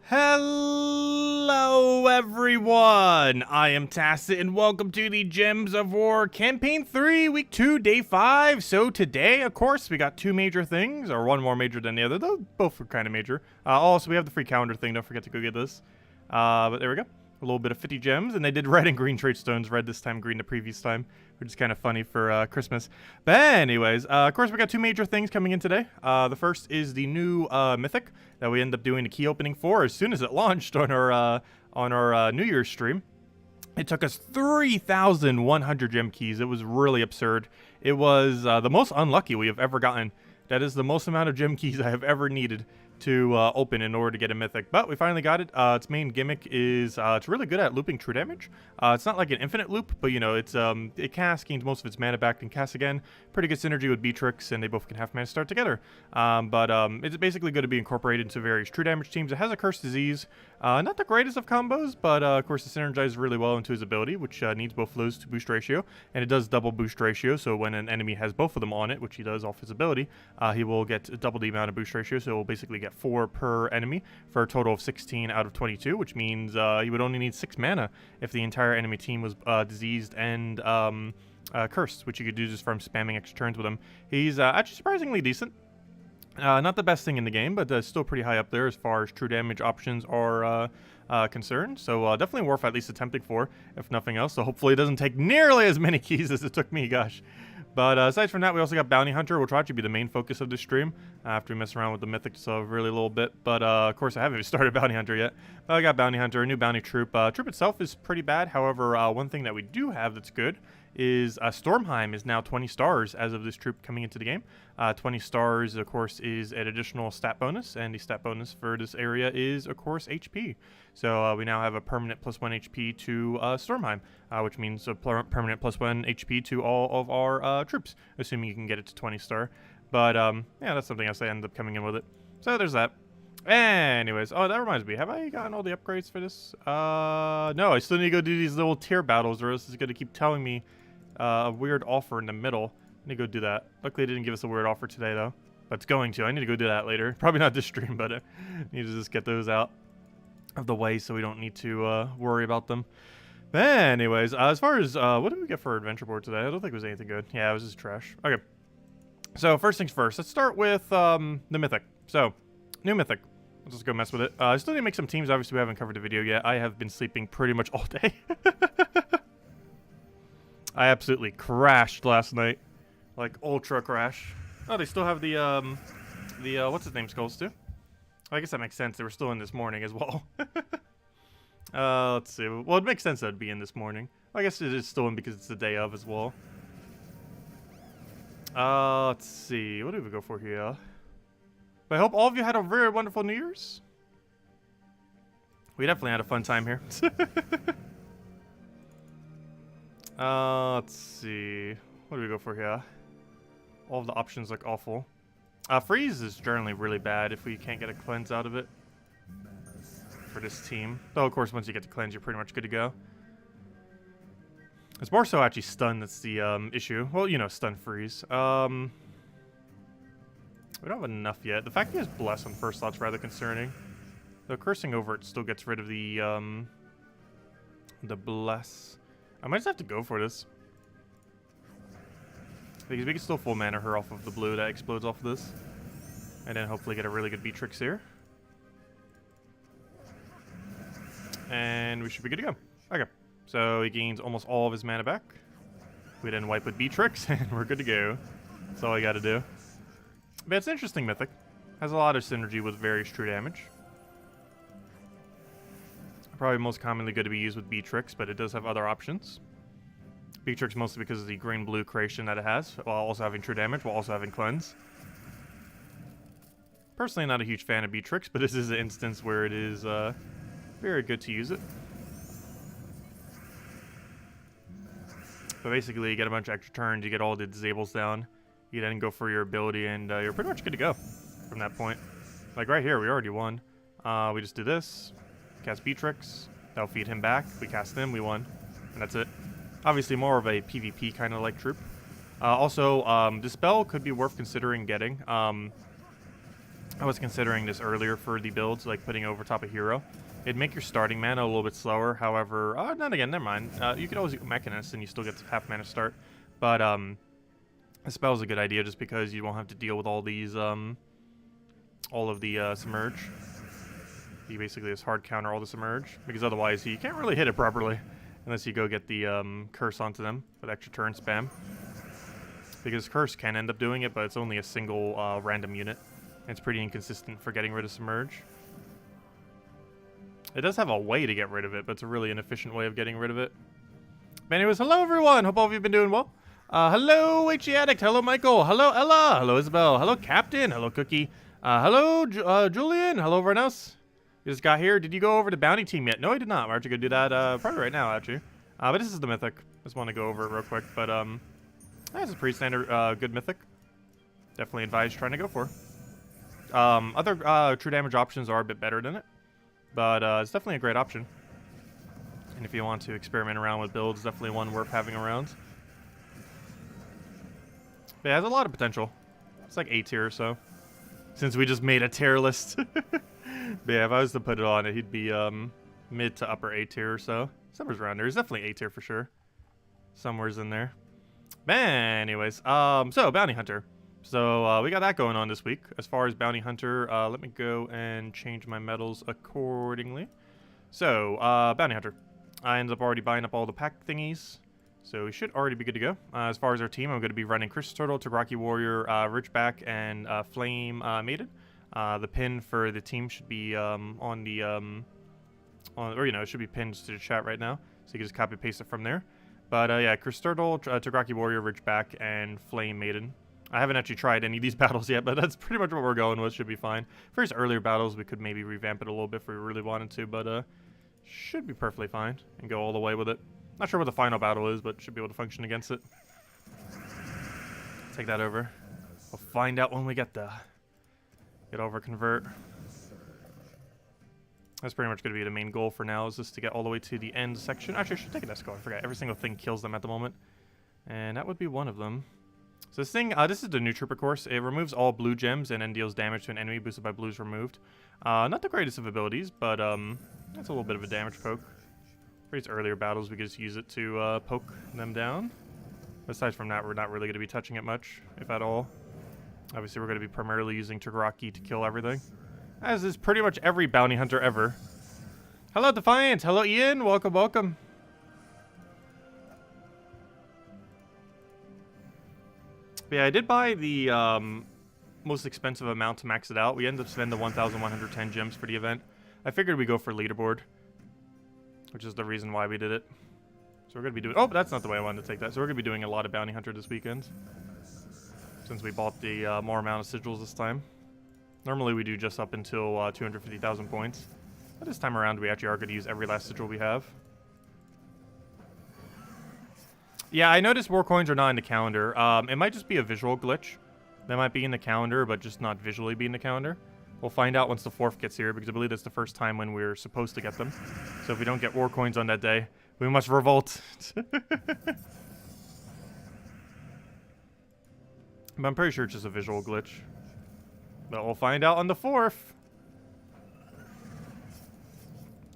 Hello everyone, I am Tacit and welcome to the Gems of War Campaign 3, Week 2, Day 5. So today, of course, we got two major things, or one more major than the other, though both were kind of major. Also, we have the free calendar thing, don't forget to go get this. But there we go, a little bit of 50 gems, and they did red and green trade stones, red this time, green the previous time, which is kind of funny for Christmas. But anyways, of course, we got two major things coming in today. The first is the new Mythic that we end up doing the key opening for as soon as it launched on our New Year's stream. It took us 3,100 gem keys. It was really absurd. It was the most unlucky we have ever gotten. That is the most amount of gem keys I have ever needed to open in order to get a mythic, but we finally got it. Its main gimmick is it's really good at looping true damage. It's not like an infinite loop, but you know, it's it casts, gains most of its mana back, and casts again. Pretty good synergy with Beatrix, and they both can half mana start together. It's basically going to be incorporated into various true damage teams. It has a Cursed Disease, not the greatest of combos, but of course it synergizes really well into his ability, which needs both of those to boost ratio, and it does double boost ratio. So when an enemy has both of them on it, which he does off his ability, he will get double the amount of boost ratio. So it will basically get 4 per enemy for a total of 16 out of 22, which means he would only need 6 mana if the entire enemy team was diseased and cursed, which you could do just from spamming extra turns with him. He's actually surprisingly decent. Not the best thing in the game, but still pretty high up there as far as true damage options are concerned. So definitely worth at least attempting for, if nothing else. So hopefully it doesn't take nearly as many keys as it took me, gosh. But aside from that, we also got Bounty Hunter, which will actually be the main focus of this stream after we mess around with the Mythic just a really little bit. But of course, I haven't even started Bounty Hunter yet. But I got Bounty Hunter, a new Bounty Troop. Troop itself is pretty bad. However, one thing that we do have that's good is Stormheim is now 20 stars as of this troop coming into the game. 20 stars, of course, is an additional stat bonus, and the stat bonus for this area is, of course, HP. So we now have a permanent +1 HP to Stormheim, which means a permanent +1 HP to all of our troops, assuming you can get it to 20 star. But yeah, that's something else I ended up coming in with it. So there's that. Anyways, oh, that reminds me, have I gotten all the upgrades for this? No, I still need to go do these little tier battles, or else it's going to keep telling me a weird offer in the middle. I need to go do that. Luckily, it didn't give us a weird offer today, though. But it's going to. I need to go do that later. Probably not this stream, but I need to just get those out of the way so we don't need to worry about them. But anyways, as far as what did we get for our adventure board today? I don't think it was anything good. Yeah, it was just trash. Okay. So first things first. Let's start with the Mythic. So, new Mythic. Let's just go mess with it. I still need to make some teams. Obviously, we haven't covered the video yet. I have been sleeping pretty much all day. I absolutely crashed last night. Like, ultra crash. Oh, they still have the what's his name skulls too? I guess that makes sense. They were still in this morning as well. Let's see. Well, it makes sense that it'd be in this morning. I guess it is still in because it's the day of as well. Let's see. What do we go for here? But I hope all of you had a very wonderful New Year's. We definitely had a fun time here. Let's see. What do we go for here? All of the options look awful. Freeze is generally really bad if we can't get a cleanse out of it for this team. Though, of course, once you get the cleanse, you're pretty much good to go. It's more so actually stun that's the issue. Well, you know, stun freeze. We don't have enough yet. The fact that he has Bless on first slot's rather concerning. Though cursing over it still gets rid of the Bless. I might just have to go for this. Because we can still full mana her off of the blue that explodes off of this. And then hopefully get a really good Beatrix here. And we should be good to go. Okay. So he gains almost all of his mana back. We then wipe with Beatrix and we're good to go. That's all I gotta do. But it's an interesting Mythic. Has a lot of synergy with various true damage. Probably most commonly good to be used with Beatrix, but it does have other options. Beatrix mostly because of the green-blue creation that it has, while also having true damage, while also having cleanse. Personally, not a huge fan of Beatrix, but this is an instance where it is very good to use it. But basically, you get a bunch of extra turns, you get all the disables down, you then go for your ability, and you're pretty much good to go from that point. Like right here, we already won. We just do this, cast Beatrix, that'll feed him back, we cast him, we won, and that's it. Obviously more of a PvP kind of like troop. Also, Dispel could be worth considering getting. I was considering this earlier for the builds, like putting over top a hero. It'd make your starting mana a little bit slower. However, not again, never mind. You could always do Mechanist and you still get half mana start. But a spell is a good idea just because you won't have to deal with all these, all of the Submerge. You basically just hard counter all the Submerge, because otherwise you can't really hit it properly unless you go get the Curse onto them with extra turn spam. Because Curse can end up doing it, but it's only a single random unit. It's pretty inconsistent for getting rid of Submerge. It does have a way to get rid of it, but it's a really inefficient way of getting rid of it. But anyways, hello everyone! Hope all of you have been doing well. Hello HE Addict, hello Michael, hello Ella, hello Isabel, hello Captain, hello Cookie, hello Julian, hello everyone else. You just got here. Did you go over to Bounty Team yet? No, I did not. We're actually going to do that probably right now, actually. But this is the Mythic. Just want to go over it real quick. But this is pretty standard good Mythic. Definitely advise trying to go for. Other true damage options are a bit better than it. But it's definitely a great option. And if you want to experiment around with builds, definitely one worth having around. But it has a lot of potential. It's like A tier or so. Since we just made a tier list. But yeah, if I was to put it on it, he'd be mid to upper A tier or so. Somewhere's around there. He's definitely A tier for sure. Somewhere's in there. But anyways, so Bounty Hunter. So we got that going on this week. As far as Bounty Hunter, let me go and change my medals accordingly. So, Bounty Hunter. I ended up already buying up all the pack thingies. So we should already be good to go. As far as our team, I'm going to be running KrissTigger, Tagraki Warrior, Ridgeback, and Flame Maiden. The pin for the team should be on the, it should be pinned to the chat right now. So you can just copy paste it from there. But yeah, KrissTigger, Tagraki Warrior, Ridgeback, and Flame Maiden. I haven't actually tried any of these battles yet, but that's pretty much what we're going with. Should be fine. For his earlier battles, we could maybe revamp it a little bit if we really wanted to, but should be perfectly fine and go all the way with it. Not sure what the final battle is, but should be able to function against it. Take that over. We'll find out when we get there. Get over convert. That's pretty much going to be the main goal for now, is just to get all the way to the end section. Actually, I should take an escort. I forgot. Every single thing kills them at the moment. And that would be one of them. So this thing, this is the new Trooper course. It removes all blue gems and then deals damage to an enemy boosted by blues removed. Not the greatest of abilities, but that's a little bit of a damage poke. For these earlier battles, we could just use it to poke them down. Aside from that, we're not really going to be touching it much, if at all. Obviously, we're going to be primarily using Tagraki to kill everything. As is pretty much every bounty hunter ever. Hello, Defiant. Hello, Ian. Welcome, welcome. But yeah, I did buy the most expensive amount to max it out. We ended up spending the 1,110 gems for the event. I figured we'd go for leaderboard, which is the reason why we did it. So we're going to be doing... Oh, but that's not the way I wanted to take that. So we're going to be doing a lot of bounty hunter this weekend, since we bought the more amount of sigils this time. Normally we do just up until 250,000 points. But this time around we actually are going to use every last sigil we have. Yeah, I noticed war coins are not in the calendar. It might just be a visual glitch. They might be in the calendar, but just not visually be in the calendar. We'll find out once the 4th gets here, because I believe that's the first time when we're supposed to get them. So if we don't get war coins on that day, we must revolt. But I'm pretty sure it's just a visual glitch. But we'll find out on the 4th.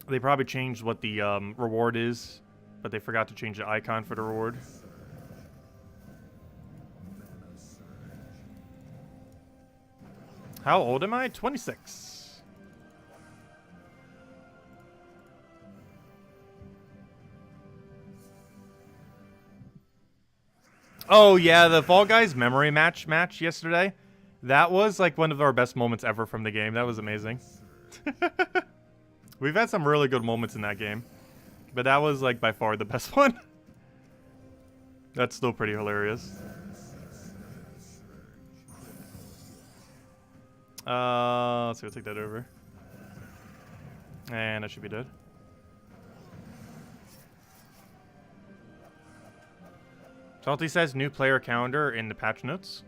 They probably changed what the reward is, but they forgot to change the icon for the reward. How old am I? 26. Oh yeah, the Fall Guys memory match yesterday. That was like one of our best moments ever from the game. That was amazing. We've had some really good moments in that game, but that was like by far the best one. That's still pretty hilarious. Let's go take that over. And that should be dead. Salty says new player calendar in the patch notes.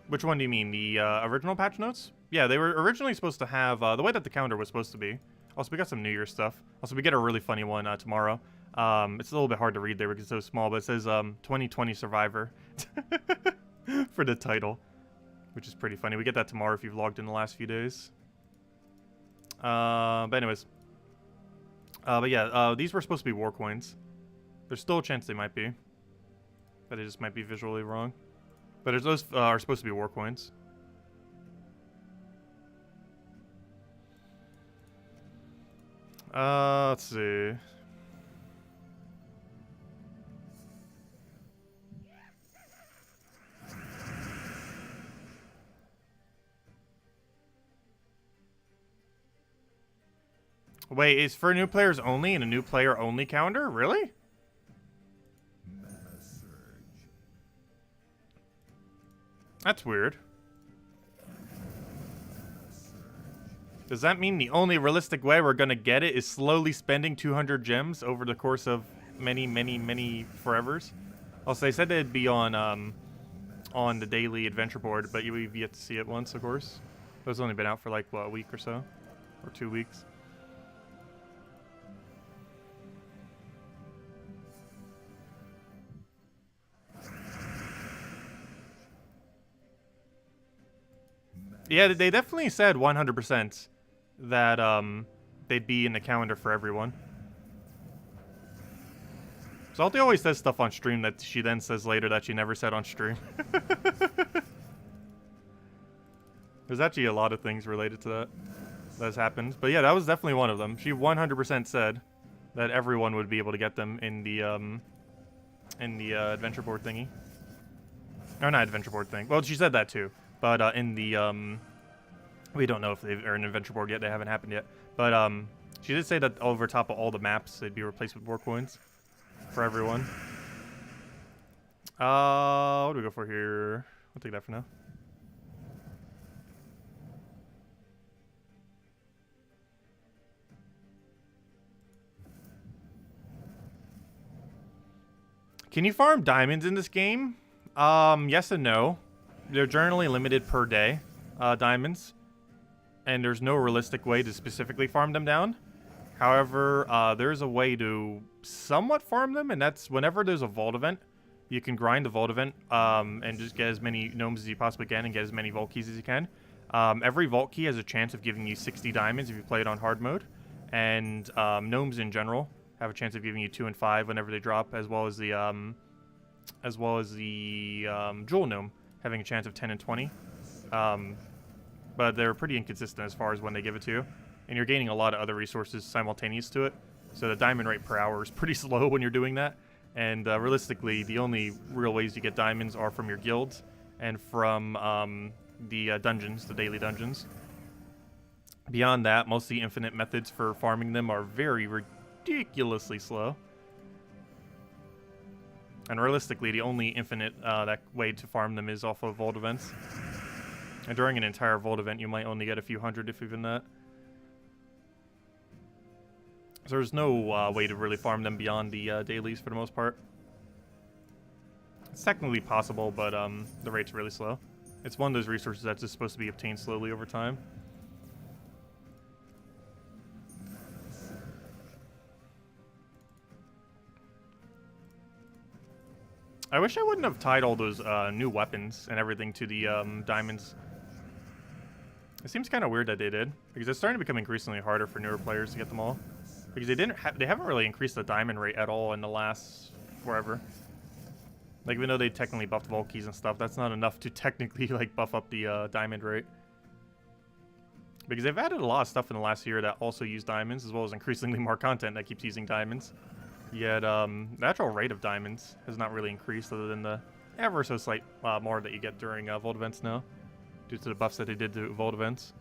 Which one do you mean? The original patch notes? Yeah, they were originally supposed to have the way that the calendar was supposed to be. Also, we got some New Year's stuff. Also, we get a really funny one tomorrow. It's a little bit hard to read there because it's so small, but it says 2020 Survivor for the title. which is pretty funny. We get that tomorrow if you've logged in the last few days. But anyways. But yeah, these were supposed to be war coins. There's still a chance they might be. But it just might be visually wrong. But those are supposed to be war coins. Let's see. Wait, is for new players only and a new player only calendar? Really? That's weird. Does that mean the only realistic way we're gonna get it is slowly spending 200 gems over the course of many forevers? Also, they said they'd be on the daily adventure board, but we've yet to see it once, of course. It's only been out for like, what, a week or so? Or 2 weeks? Yeah, they definitely said 100% that they'd be in the calendar for everyone. Salty always says stuff on stream that she then says later that she never said on stream. There's actually a lot of things related to that has happened. But yeah, that was definitely one of them. She 100% said that everyone would be able to get them in the adventure board thingy. Or not adventure board thing. Well, she said that too. But in the, we don't know if they're an adventure board yet. They haven't happened yet. But she did say that over top of all the maps, they'd be replaced with war coins for everyone. What do we go for here? I'll take that for now. Can you farm diamonds in this game? Yes and no. They're generally limited per day, diamonds. And there's no realistic way to specifically farm them down. However, there's a way to somewhat farm them, and that's whenever there's a vault event, you can grind the vault event and just get as many gnomes as you possibly can and get as many vault keys as you can. Every vault key has a chance of giving you 60 diamonds if you play it on hard mode. And gnomes in general have a chance of giving you 2 and 5 whenever they drop, as well as the jewel gnome having a chance of 10 and 20. But they're pretty inconsistent as far as when they give it to you. And you're gaining a lot of other resources simultaneous to it. So the diamond rate per hour is pretty slow when you're doing that. And realistically, the only real ways you get diamonds are from your guilds and from the dungeons, the daily dungeons. Beyond that, most of the infinite methods for farming them are very ridiculously slow. And realistically, the only infinite that way to farm them is off of vault events. And during an entire vault event, you might only get a few hundred, if even that. So there's no way to really farm them beyond the dailies for the most part. It's technically possible, but the rate's really slow. It's one of those resources that's just supposed to be obtained slowly over time. I wish I wouldn't have tied all those new weapons and everything to the diamonds. It seems kind of weird that they did, because it's starting to become increasingly harder for newer players to get them all. Because they haven't really increased the diamond rate at all in the last forever. Like, even though they technically buffed vault keys and stuff, that's not enough to technically like buff up the diamond rate. Because they've added a lot of stuff in the last year that also use diamonds, as well as increasingly more content that keeps using diamonds. Yet, the actual rate of diamonds has not really increased, other than the ever so slight more that you get during vault events now, due to the buffs that they did to vault events.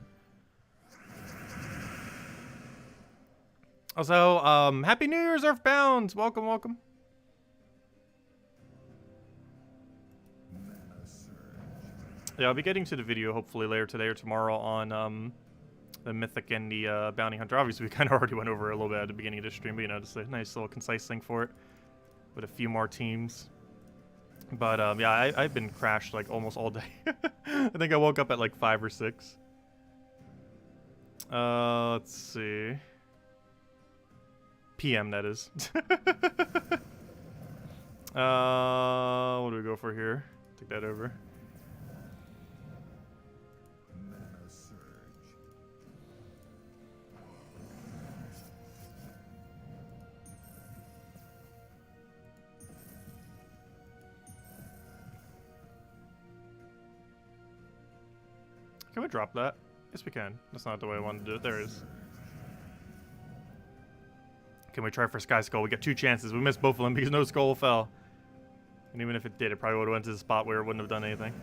Also, Happy New Year's, Earthbounds! Welcome, welcome. Yeah, I'll be getting to the video hopefully later today or tomorrow on the Mythic and the Bounty Hunter. Obviously, we kind of already went over it a little bit at the beginning of this stream, but you know, just a nice little concise thing for it with a few more teams. But yeah, I've been crashed like almost all day. I think I woke up at like 5 or 6. Let's see. PM, that is. What do we go for here? Take that over. Can we drop that? Yes, we can. That's not the way I wanted to do it. There it is. Can we try for Sky Skull? We got 2 chances. We missed both of them because no skull fell. And even if it did, it probably would have went to the spot where it wouldn't have done anything.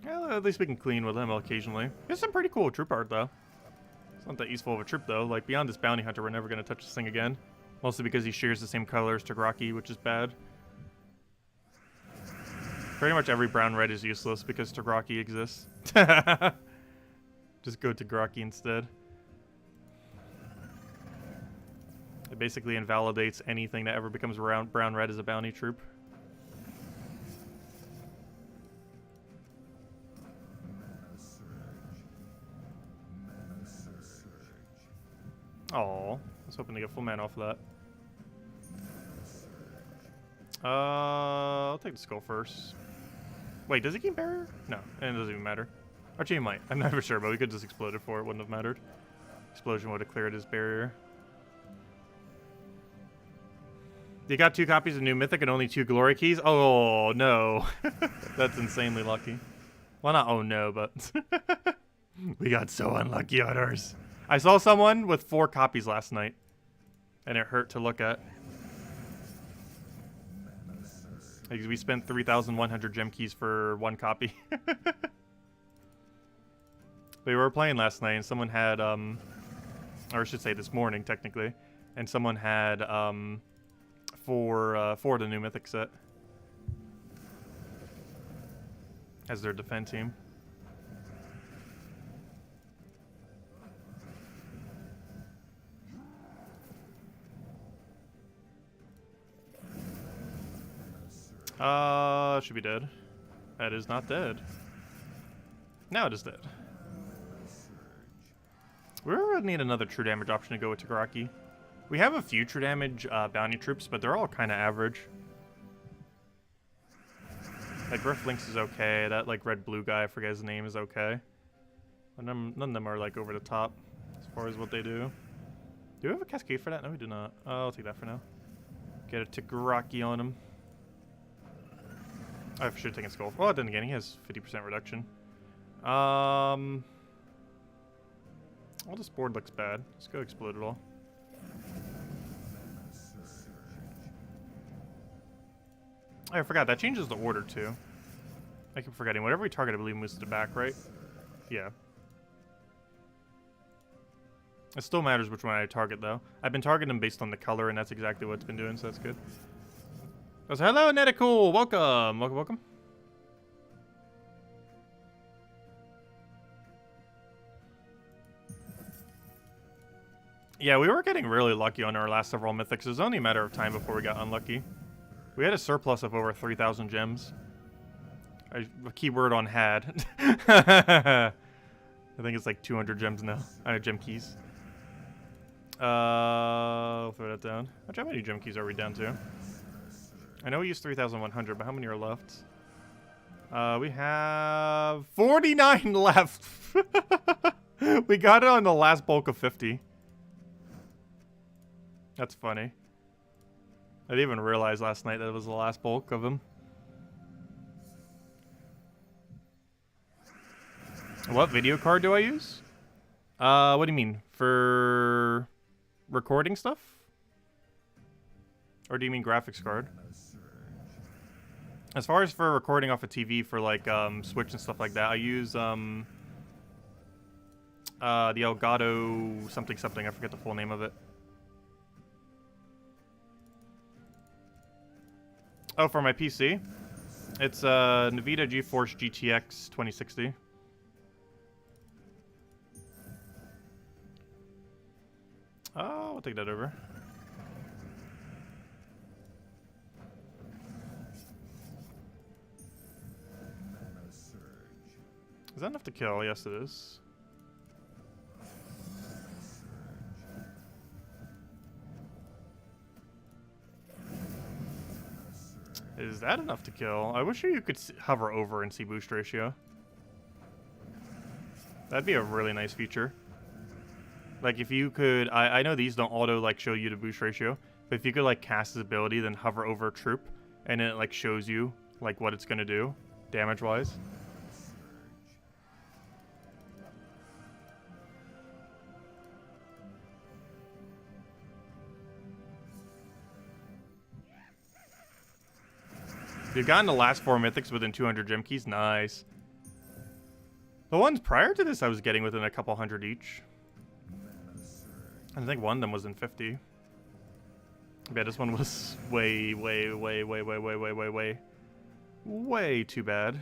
Well, at least we can clean with him occasionally. It's some pretty cool troop art, though. It's not that useful of a troop, though. Like, beyond this bounty hunter, we're never going to touch this thing again. Mostly because he shares the same color as Tagraki, which is bad. Pretty much every brown-red is useless because Tagraki exists. Just go Tagraki instead. It basically invalidates anything that ever becomes brown-red as a bounty troop. Oh, I was hoping to get full mana off of that. I'll take the skull first. Wait, does it keep barrier? No, and it doesn't even matter. Actually, it might. I'm never sure, but we could just explode it for it. Wouldn't have mattered. Explosion would have cleared his barrier. You got 2 copies of New Mythic and only 2 glory keys? Oh, no. That's insanely lucky. Well, not oh no, but... we got so unlucky on ours. I saw someone with 4 copies last night, and it hurt to look at. Like, we spent 3,100 gem keys for 1 copy. We were playing last night, and someone had, or I should say this morning, technically, and someone had, for the New Mythic set as their defend team. Should be dead. That is not dead. Now it is dead. We're gonna need another true damage option to go with Tagraki. We have a few true damage bounty troops, but they're all kind of average. Like Rift Lynx is okay. That like red-blue guy, I forget his name, is okay. But none of them are like over the top as far as what they do. Do we have a cascade for that? No, we do not. I'll take that for now. Get a Tagraki on him. I should have taken Skull. Well, then again, he has 50% reduction. Well, this board looks bad. Let's go explode it all. Oh, I forgot. That changes the order, too. I keep forgetting. Whatever we target, I believe, moves to the back, right? Yeah. It still matters which one I target, though. I've been targeting them based on the color, and that's exactly what it's been doing, so that's good. So, hello, Neticool! Welcome! Welcome, welcome. Yeah, we were getting really lucky on our last several mythics. It was only a matter of time before we got unlucky. We had a surplus of over 3,000 gems. A keyword on had. I think it's like 200 gems now. Gem keys. I'll throw that down. How many gem keys are we down to? I know we used 3,100, but how many are left? We have 49 left. We got it on the last bulk of 50. That's funny. I didn't even realize last night that it was the last bulk of them. What video card do I use? What do you mean? For recording stuff? Or do you mean graphics card? As far as for recording off a TV for like Switch and stuff like that, I use the Elgato something something. I forget the full name of it. Oh, for my PC, it's Nvidia GeForce GTX 2060. Oh, we'll take that over. Is that enough to kill? Yes, it is. Is that enough to kill? I wish you could hover over and see boost ratio. That'd be a really nice feature. Like if you could, I know these don't auto like show you the boost ratio, but if you could like cast his ability, then hover over a troop, and it like shows you like what it's gonna do, damage wise. We've gotten the last 4 mythics within 200 gem keys. Nice. The ones prior to this I was getting within a couple hundred each. I think one of them was in 50. Yeah, this one was way too bad.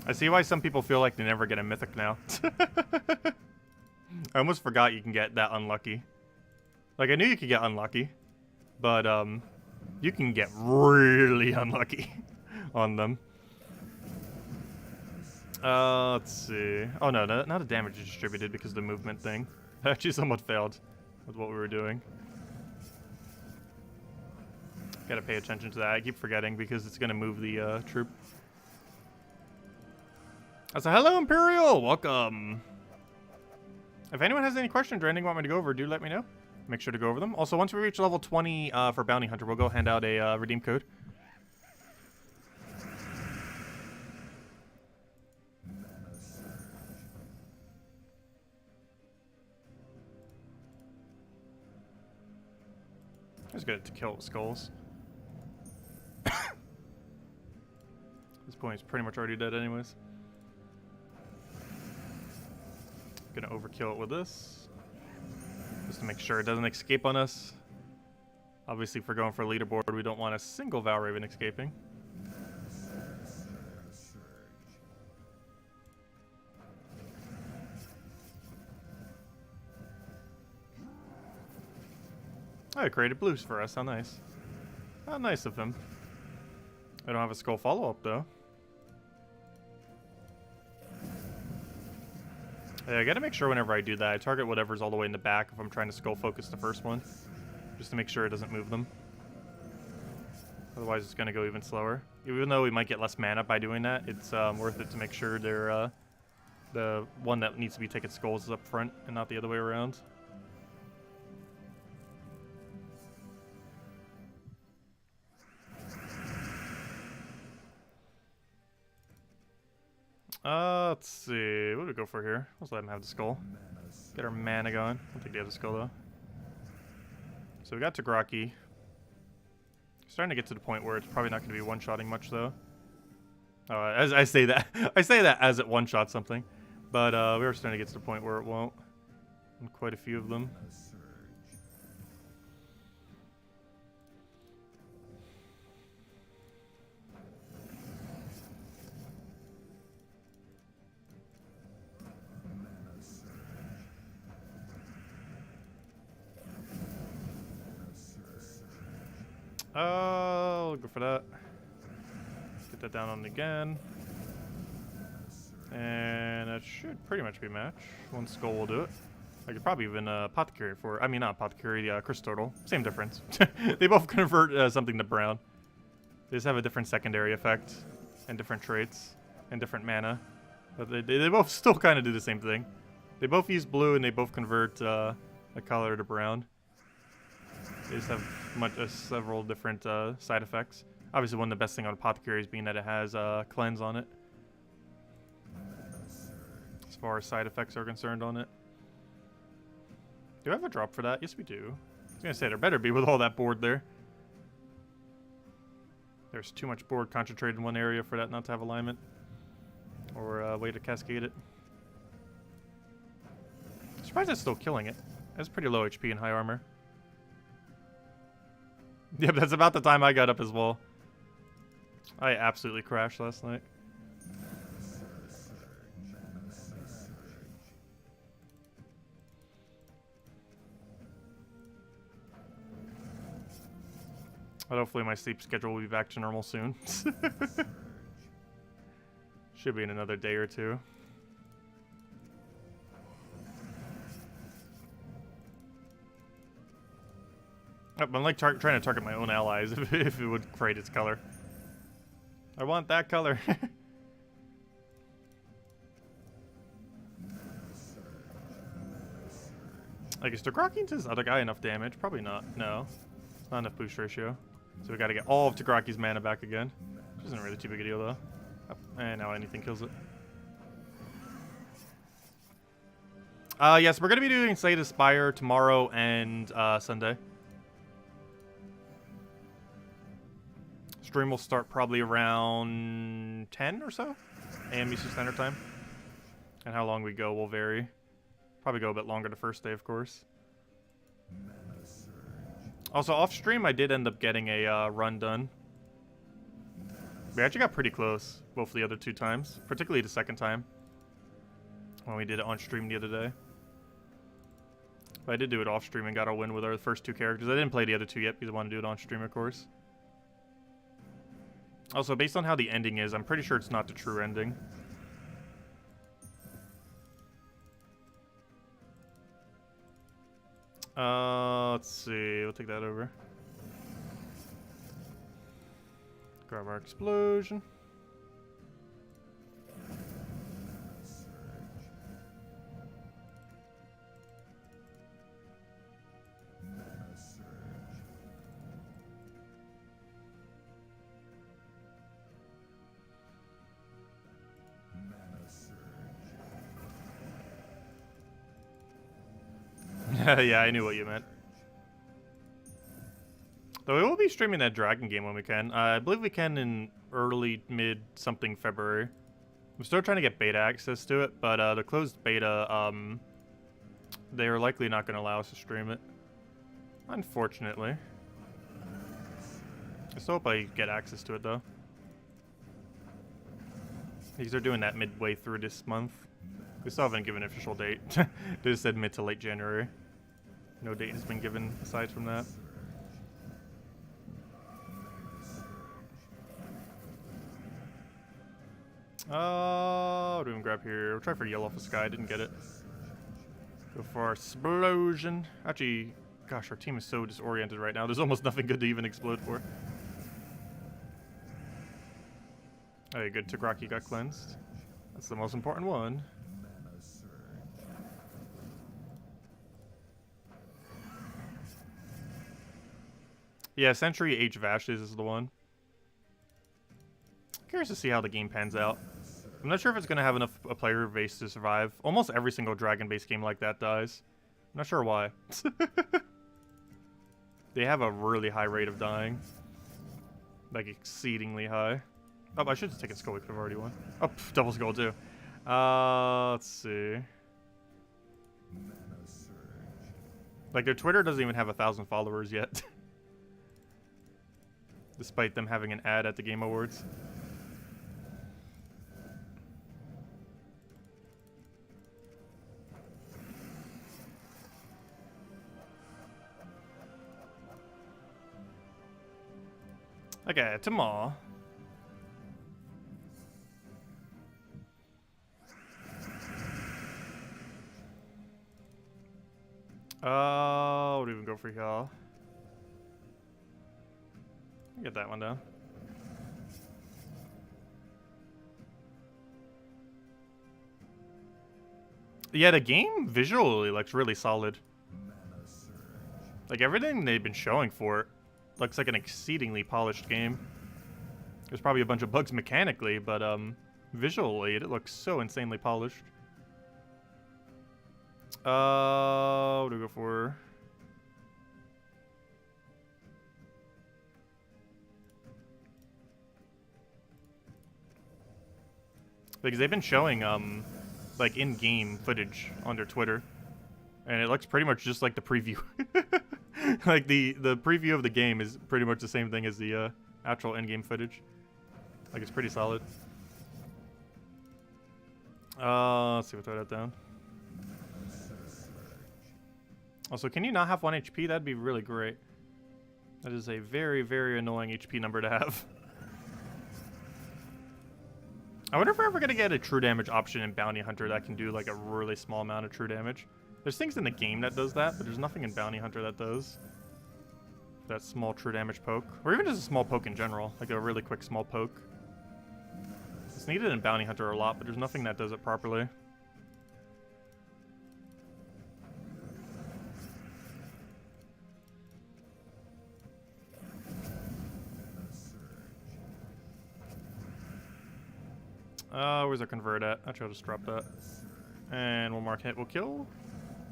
I see why some people feel like they never get a mythic now. I almost forgot you can get that unlucky. Like, I knew you could get unlucky, but you can get really unlucky on them. Let's see. Oh no, not the damage is distributed because of the movement thing. I actually somewhat failed with what we were doing. Gotta pay attention to that. I keep forgetting because it's gonna move the troop. So hello Imperial, welcome. If anyone has any questions or anything you want me to go over, do let me know. Make sure to go over them. Also, once we reach level 20 for Bounty Hunter, we'll go hand out a redeem code. It's good to kill skulls. At this point, he's pretty much already dead anyways. Gonna overkill it with this. Just to make sure it doesn't escape on us. Obviously, if we're going for a leaderboard, we don't want a single Valraven escaping. Oh, he created blues for us. How nice. How nice of him. I don't have a skull follow-up, though. Yeah, I gotta make sure whenever I do that, I target whatever's all the way in the back if I'm trying to skull focus the first one. Just to make sure it doesn't move them. Otherwise, it's gonna go even slower. Even though we might get less mana by doing that, it's worth it to make sure they're the one that needs to be taking skulls is up front and not the other way around. Let's see. What do we go for here? Let's let him have the skull. Get our mana going. I don't think they have the skull though. So we got Tigraki. Starting to get to the point where it's probably not going to be one-shotting much though. As I say that, I say that as it one-shot something, but we were starting to get to the point where it won't. And quite a few of them. I'll go for that. Get that down on it again. And that should pretty much be a match. One skull will do it. I could probably even Apothecary for, I mean not Apothecary, Criss Turtle. Same difference. They both convert something to brown. They just have a different secondary effect. And different traits. And different mana. But they both still kind of do the same thing. They both use blue and they both convert a color to brown. They just have several different side effects. Obviously, one of the best things on Apothecary is being that it has cleanse on it. As far as side effects are concerned on it. Do I have a drop for that? Yes, we do. I was going to say, there better be with all that board there. There's too much board concentrated in one area for that not to have alignment. Or a way to cascade it. I'm surprised it's still killing it. That's pretty low HP and high armor. Yep, that's about the time I got up as well. I absolutely crashed last night. But hopefully my sleep schedule will be back to normal soon. Should be in another day or two. I'm like trying to target my own allies if it would create its color. I want that color. Like, is Tigraki's this other guy enough damage? Probably not. No. Not enough boost ratio. So we gotta get all of Tigraki's mana back again. Which isn't really too big a deal though. Oh, and now anything kills it. Yes, we're going to be doing Slay the Spire tomorrow and Sunday. Stream will start probably around 10 or so a.m. Eastern Standard Time. And how long we go will vary. Probably go a bit longer the first day, of course. Also, off stream, I did end up getting a run done. We actually got pretty close both the other 2 times, particularly the second time when we did it on stream the other day. But I did do it off stream and got a win with our first 2 characters. I didn't play the other 2 yet because I want to do it on stream, of course. Also, based on how the ending is, I'm pretty sure it's not the true ending. Let's see. We'll take that over. Grab our explosion. Yeah, I knew what you meant. Though we will be streaming that dragon game when we can. I believe we can in early, mid, something February. I'm still trying to get beta access to it, but the closed beta, they are likely not going to allow us to stream it. Unfortunately. I still hope I get access to it, though. Because they're doing that midway through this month. We still haven't given an official date. They just said mid to late January. No date has been given aside from that. What do we grab here? We'll try for Yellow for Sky. Didn't get it. Go for our explosion. Actually, gosh, our team is so disoriented right now. There's almost nothing good to even explode for. Okay, good. Takraki got cleansed. That's the most important one. Yeah, Century H Vashes is the one. Curious to see how the game pans out. I'm not sure if it's going to have enough a player base to survive. Almost every single dragon-based game like that dies. I'm not sure why. They have a really high rate of dying. Like, exceedingly high. Oh, I should have taken Skull. We could have already won. Oh, pff, double Skull, too. Let's see. Like, their Twitter doesn't even have 1,000 followers yet. Despite them having an ad at the Game Awards. Okay, tomorrow. What do we even go for here? Get that one down. Yeah, the game visually looks really solid. Like, everything they've been showing for it looks like an exceedingly polished game. There's probably a bunch of bugs mechanically, but visually it looks so insanely polished. What do we go for? Because they've been showing like in-game footage on their Twitter, and it looks pretty much just like the preview. Like the preview of the game is pretty much the same thing as the actual in-game footage. Like, it's pretty solid. Let's see, we'll throw that down. Also, can you not have 1 HP? That'd be really great. That is a very, very annoying HP number to have. I wonder if we're ever going to get a true damage option in Bounty Hunter that can do like a really small amount of true damage. There's things in the game that does that, but there's nothing in Bounty Hunter that does that small true damage poke. Or even just a small poke in general, like a really quick small poke. It's needed in Bounty Hunter a lot, but there's nothing that does it properly. Where's our convert at? Actually, I'll just drop that. And one more hit will kill.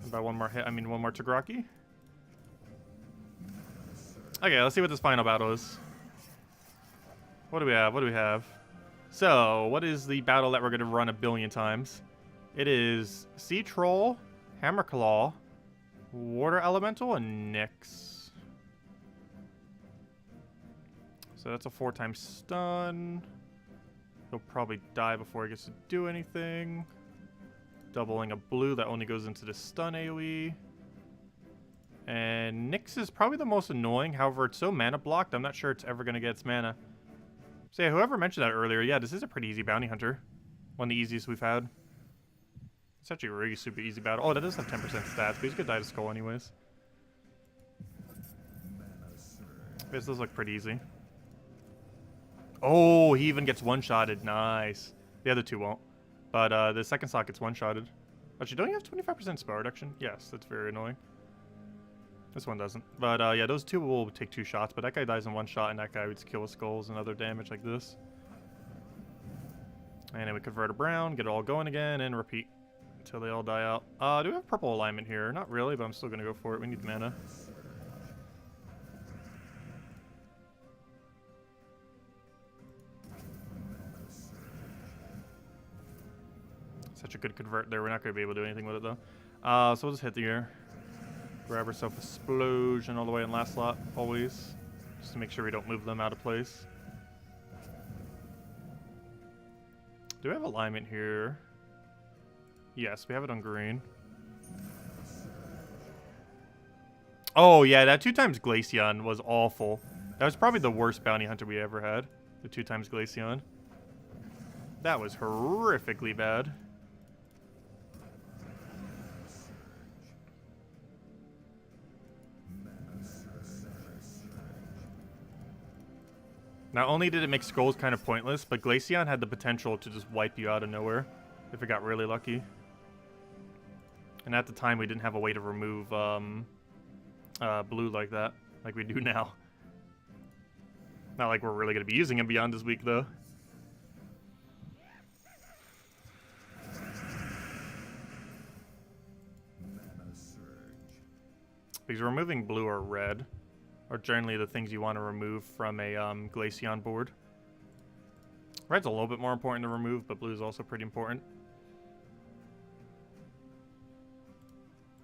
And by one more hit, I mean one more Tagraki. Okay, let's see what this final battle is. What do we have? What do we have? So, what is the battle that we're going to run a billion times? It is Sea Troll, Hammerclaw, Water Elemental, and Nyx. So that's a 4-time stun. He'll probably die before he gets to do anything. Doubling a blue that only goes into the stun AoE. And Nyx is probably the most annoying. However, it's so mana blocked, I'm not sure it's ever going to get its mana. So yeah, whoever mentioned that earlier, yeah, this is a pretty easy bounty hunter. One of the easiest we've had. It's actually a really super easy battle. Oh, that does have 10% stats, but he's going to die to Skull anyways. This does look pretty easy. Oh, he even gets one-shotted. Nice. The other two won't. But the second slot gets one-shotted. Actually, don't you have 25% spell reduction? Yes, that's very annoying. This one doesn't. But yeah, those two will take 2 shots, but that guy dies in 1 shot, and that guy would kill with skulls and other damage like this. And then we convert a brown, get it all going again, and repeat until they all die out. Do we have purple alignment here? Not really, but I'm still going to go for it. We need mana. Such a good convert there. We're not going to be able to do anything with it, though. So we'll just hit the air. Grab ourselves Explosion all the way in last slot, always. Just to make sure we don't move them out of place. Do we have alignment here? Yes, we have it on green. Oh, yeah, that 2x Glaceon was awful. That was probably the worst bounty hunter we ever had. The 2x Glaceon. That was horrifically bad. Not only did it make Skulls kind of pointless, but Glaceon had the potential to just wipe you out of nowhere if it got really lucky. And at the time, we didn't have a way to remove blue like that, like we do now. Not like we're really going to be using him beyond this week, though. Because removing blue or red are generally the things you want to remove from a Glaceon board. Red's a little bit more important to remove, but blue is also pretty important.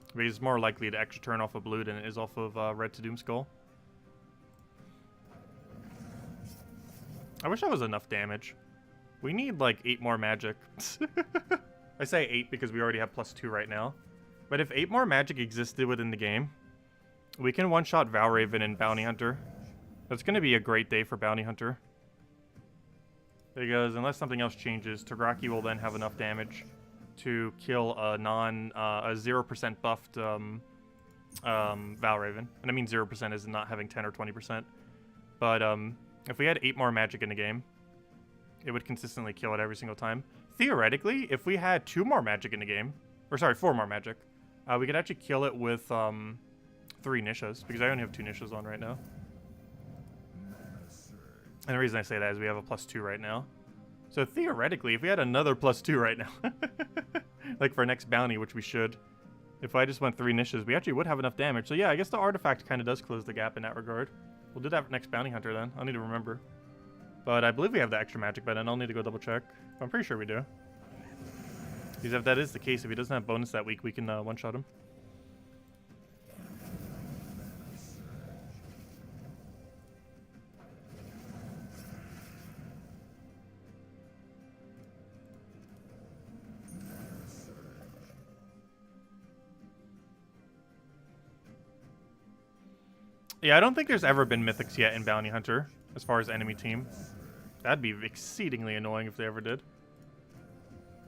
Because it's more likely to extra turn off of blue than it is off of red to Doomskull. I wish that was enough damage. We need like 8 more magic. I say 8 because we already have +2 right now. But if 8 more magic existed within the game, we can one-shot Valraven and Bounty Hunter. That's going to be a great day for Bounty Hunter. Because unless something else changes, Tagraki will then have enough damage to kill a 0% buffed Valraven. And I mean 0% is not having 10 or 20%. But if we had 8 more magic in the game, it would consistently kill it every single time. Theoretically, if we had 2 more magic in the game, or sorry, 4 more magic, we could actually kill it with 3 Nishas, because I only have 2 Nishas on right now. And the reason I say that is we have a +2 right now. So theoretically, if we had another +2 right now, like for next bounty, which we should, if I just went 3 Nishas, we actually would have enough damage. So yeah, I guess the artifact kind of does close the gap in that regard. We'll do that for next bounty hunter then. I'll need to remember. But I believe we have the extra magic, but then I'll need to go double check. I'm pretty sure we do. Because if that is the case, if he doesn't have bonus that week, we can one-shot him. Yeah, I don't think there's ever been Mythics yet in Bounty Hunter, as far as enemy team. That'd be exceedingly annoying if they ever did.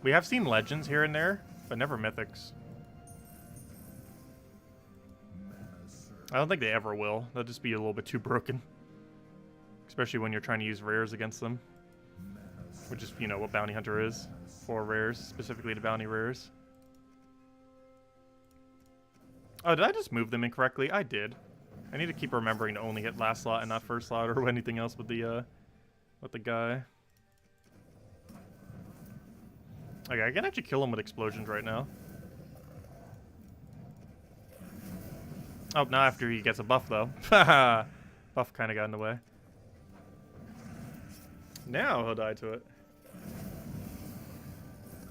We have seen Legends here and there, but never Mythics. I don't think they ever will. They'll just be a little bit too broken. Especially when you're trying to use rares against them. Which is, you know, what Bounty Hunter is. For rares, specifically to bounty rares. Oh, did I just move them incorrectly? I did. I need to keep remembering to only hit last slot and not first slot or anything else with the guy. Okay, I can actually kill him with explosions right now. Oh, not after he gets a buff, though. Buff kind of got in the way. Now he'll die to it.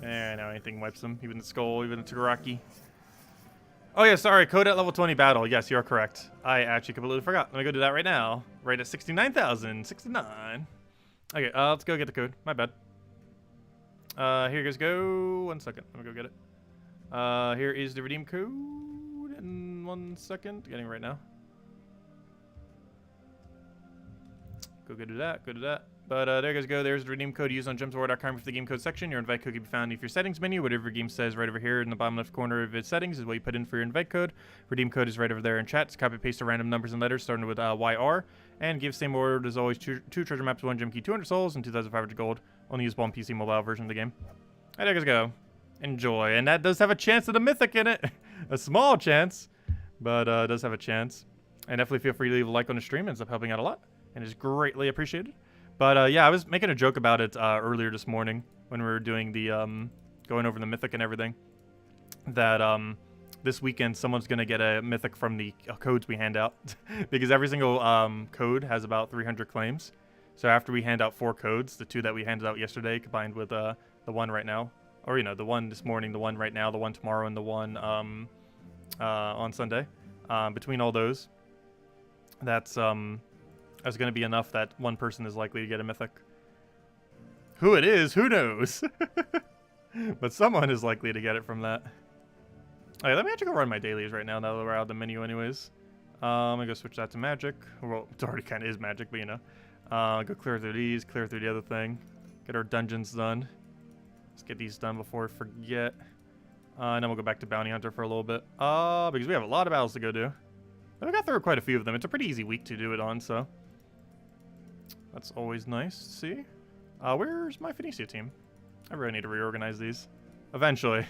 And now anything wipes him. Even the skull, even the Tagaraki. Oh, yeah, sorry. Code at level 20 battle. Yes, you're correct. I actually completely forgot. Let me go do that right now. Right at 69,069. Okay, let's go get the code. My bad. Here you guys go. 1 second. Let me go get it. Here is the redeem code. In 1 second. Getting it right now. Go do that. Go do that. But there you guys go. There's the redeem code used on gemswar.com for the game code section. Your invite code can be found in your settings menu. Whatever your game says right over here in the bottom left corner of its settings is what you put in for your invite code. Redeem code is right over there in chat. Just copy paste the random numbers and letters starting with YR. And give same order as always. Two treasure maps, 1 gem key, 200 souls, and 2,500 gold. Only usable on PC mobile version of the game. There you guys go. Enjoy. And that does have a chance of the Mythic in it. A small chance, but it does have a chance. And definitely feel free to leave a like on the stream. It ends up helping out a lot. And is greatly appreciated. But yeah, I was making a joke about it earlier this morning when we were doing the going over the Mythic and everything. That this weekend someone's gonna get a Mythic from the codes we hand out because every single code has about 300 claims. So after we hand out 4 codes, the 2 that we handed out yesterday combined with the one right now, or you know, the one this morning, the one right now, the one tomorrow, and the one on Sunday. Between all those, that's going to be enough that one person is likely to get a Mythic. Who it is, who knows? But someone is likely to get it from that. Alright, let me actually go run my dailies right now that we're out of the menu anyways. I'm going to go switch that to magic. Well, it already kind of is magic, but you know. Go clear through these, clear through the other thing. Get our dungeons done. Let's get these done before I forget. And then we'll go back to Bounty Hunter for a little bit. Because we have a lot of battles to go do. But we got through quite a few of them. It's a pretty easy week to do it on, so. That's always nice to see. Where's my Phoenicia team? I really need to reorganize these. Eventually.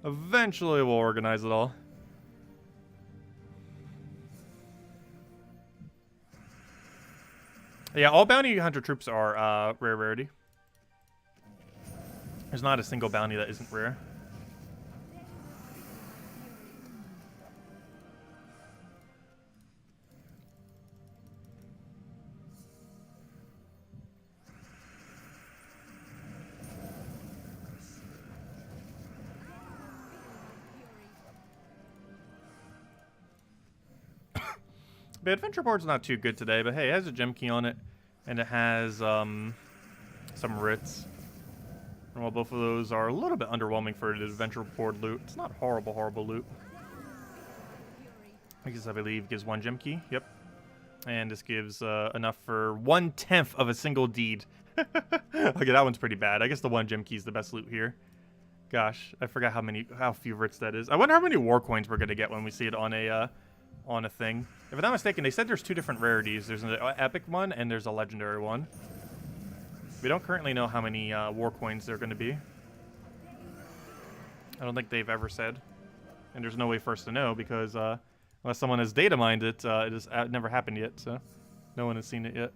Eventually we'll organize it all. Yeah, all Bounty Hunter troops are rare rarity. There's not a single bounty that isn't rare. The adventure board's not too good today, but hey, it has a gem key on it, and it has some writs. And while both of those are a little bit underwhelming for the adventure board loot, it's not horrible, horrible loot. Because I believe gives 1 gem key. Yep. And this gives enough for 1/10 of a single deed. Okay, that one's pretty bad. I guess the 1 gem key is the best loot here. Gosh, I forgot how few writs that is. I wonder how many war coins we're gonna get when we see it on a thing. If I'm not mistaken, they said there's 2 different rarities. There's an epic one and there's a legendary one. We don't currently know how many war coins there are going to be. I don't think they've ever said. And there's no way for us to know because unless someone has data mined it, it has never happened yet, so no one has seen it yet.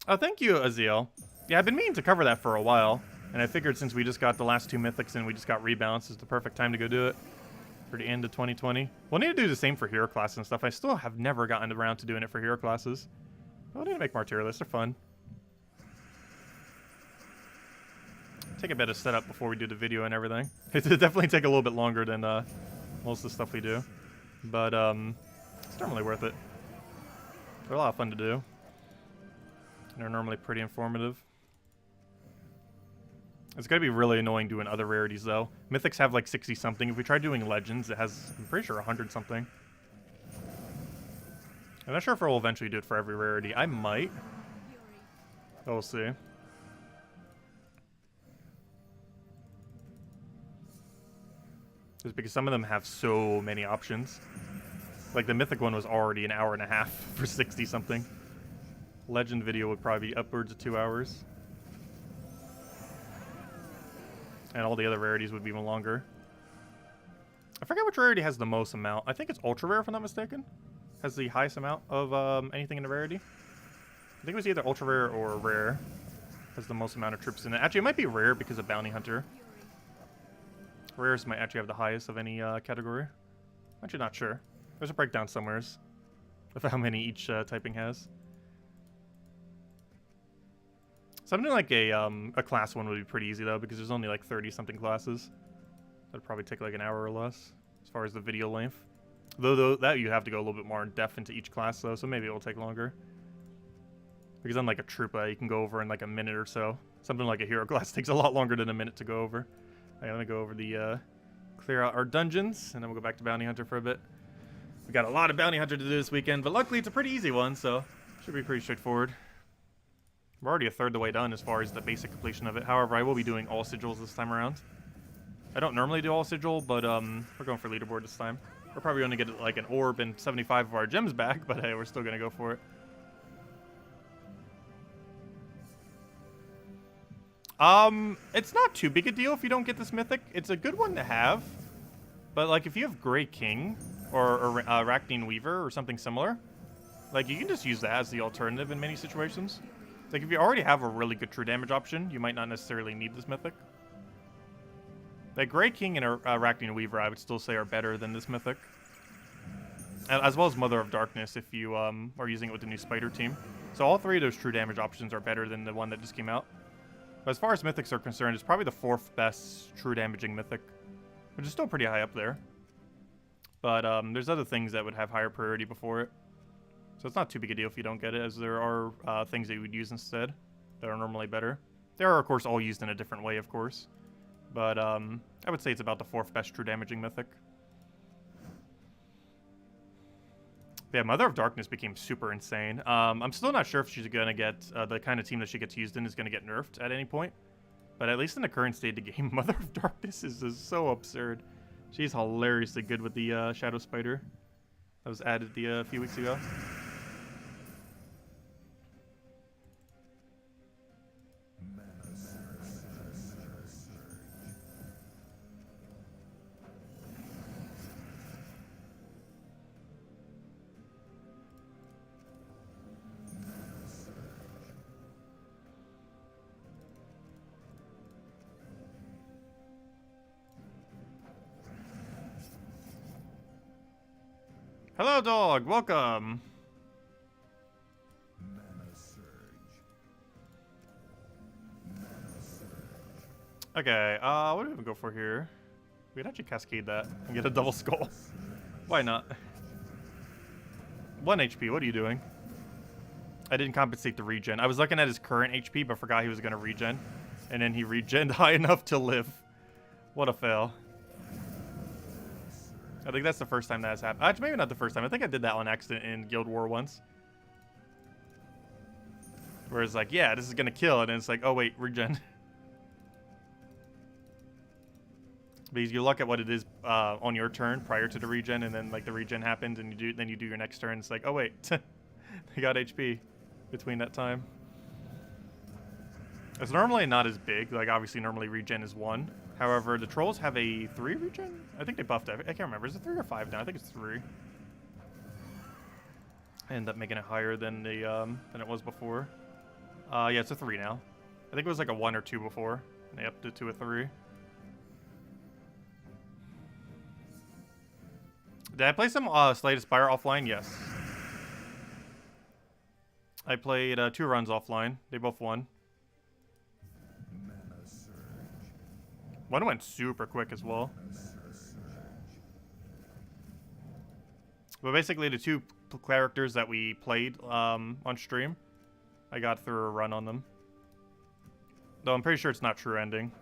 Oh, thank you, Aziel. Yeah, I've been meaning to cover that for a while. And I figured since we just got the last 2 mythics and we just got rebalance, is the perfect time to go do it for the end of 2020. We'll need to do the same for hero classes and stuff. I still have never gotten around to doing it for hero classes. We'll need to make martyr lists. They're fun. Take a bit of setup before we do the video and everything. It'll definitely take a little bit longer than most of the stuff we do. But it's normally worth it. They're a lot of fun to do. And they're normally pretty informative. It's going to be really annoying doing other rarities, though. Mythics have like 60-something. If we try doing Legends, it has, I'm pretty sure, 100-something. I'm not sure if we'll eventually do it for every rarity. I might. But we'll see. Just because some of them have so many options. Like the Mythic one was already an hour and a half for 60-something. Legend video would probably be upwards of 2 hours. And all the other rarities would be even longer. I forget which rarity has the most amount. I think it's ultra rare, if I'm not mistaken. Has the highest amount of anything in the rarity. I think it was either ultra rare or rare. Has the most amount of troops in it. Actually, it might be rare because of bounty hunter. Rares might actually have the highest of any category. I'm actually not sure. There's a breakdown somewheres of how many each typing has. Something like a class one would be pretty easy though, because there's only like 30 something classes. That'd probably take like an hour or less as far as the video length. Though that you have to go a little bit more in depth into each class though, so maybe it'll take longer. Because unlike a troop, you can go over in like a minute or so. Something like a hero class takes a lot longer than a minute to go over. I'm gonna go over the clear out our dungeons, and then we'll go back to bounty hunter for a bit. We got a lot of bounty hunter to do this weekend, but luckily it's a pretty easy one, so should be pretty straightforward. We're already a third of the way done as far as the basic completion of it. However, I will be doing all sigils this time around. I don't normally do all sigil, but we're going for leaderboard this time. We're probably going to get like an orb and 75 of our gems back, but hey, we're still going to go for it. It's not too big a deal if you don't get this mythic. It's a good one to have, but like if you have Grey King or Arachnine Weaver or something similar, like you can just use that as the alternative in many situations. Like if you already have a really good true damage option, you might not necessarily need this mythic. Like Grey King and Arachnine Weaver, I would still say are better than this mythic, as well as Mother of Darkness if you are using it with the new Spider team. So all three of those true damage options are better than the one that just came out. But as far as mythics are concerned, it's probably the 4th best true damaging mythic, which is still pretty high up there. But there's other things that would have higher priority before it. So it's not too big a deal if you don't get it, as there are things that you would use instead that are normally better. They are, of course, all used in a different way, of course. But I would say it's about the 4th best true damaging mythic. Yeah, Mother of Darkness became super insane. I'm still not sure if she's going to get the kind of team that she gets used in is going to get nerfed at any point. But at least in the current state of the game, Mother of Darkness is just so absurd. She's hilariously good with the Shadow Spider that was added a few weeks ago. Hello, dog. Welcome. Okay, what do we go for here? We could actually cascade that and get a double skull. Why not? 1 HP, what are you doing? I didn't compensate the regen. I was looking at his current HP, but forgot he was going to regen. And then he regened high enough to live. What a fail. I think that's the first time that has happened. Actually, maybe not the first time. I think I did that on accident in Guild War once. Where it's like, yeah, this is going to kill. And then it's like, oh, wait, regen. Because you look at what it is on your turn prior to the regen, and then like the regen happens, and then you do your next turn. It's like, oh, wait, they got HP between that time. It's normally not as big. Like, obviously, normally regen is 1. However, the trolls have a 3 regen? I think they buffed it. I can't remember. Is it 3 or 5 now? I think it's 3. I end up making it higher than the than it was before. Yeah, it's a 3 now. I think it was like a 1 or 2 before. And they upped it to a 3. Did I play some Slay the Spire offline? Yes. I played 2 runs offline. They both won. One went super quick as well. But basically, the 2 characters that we played on stream, I got through a run on them. Though I'm pretty sure it's not true ending.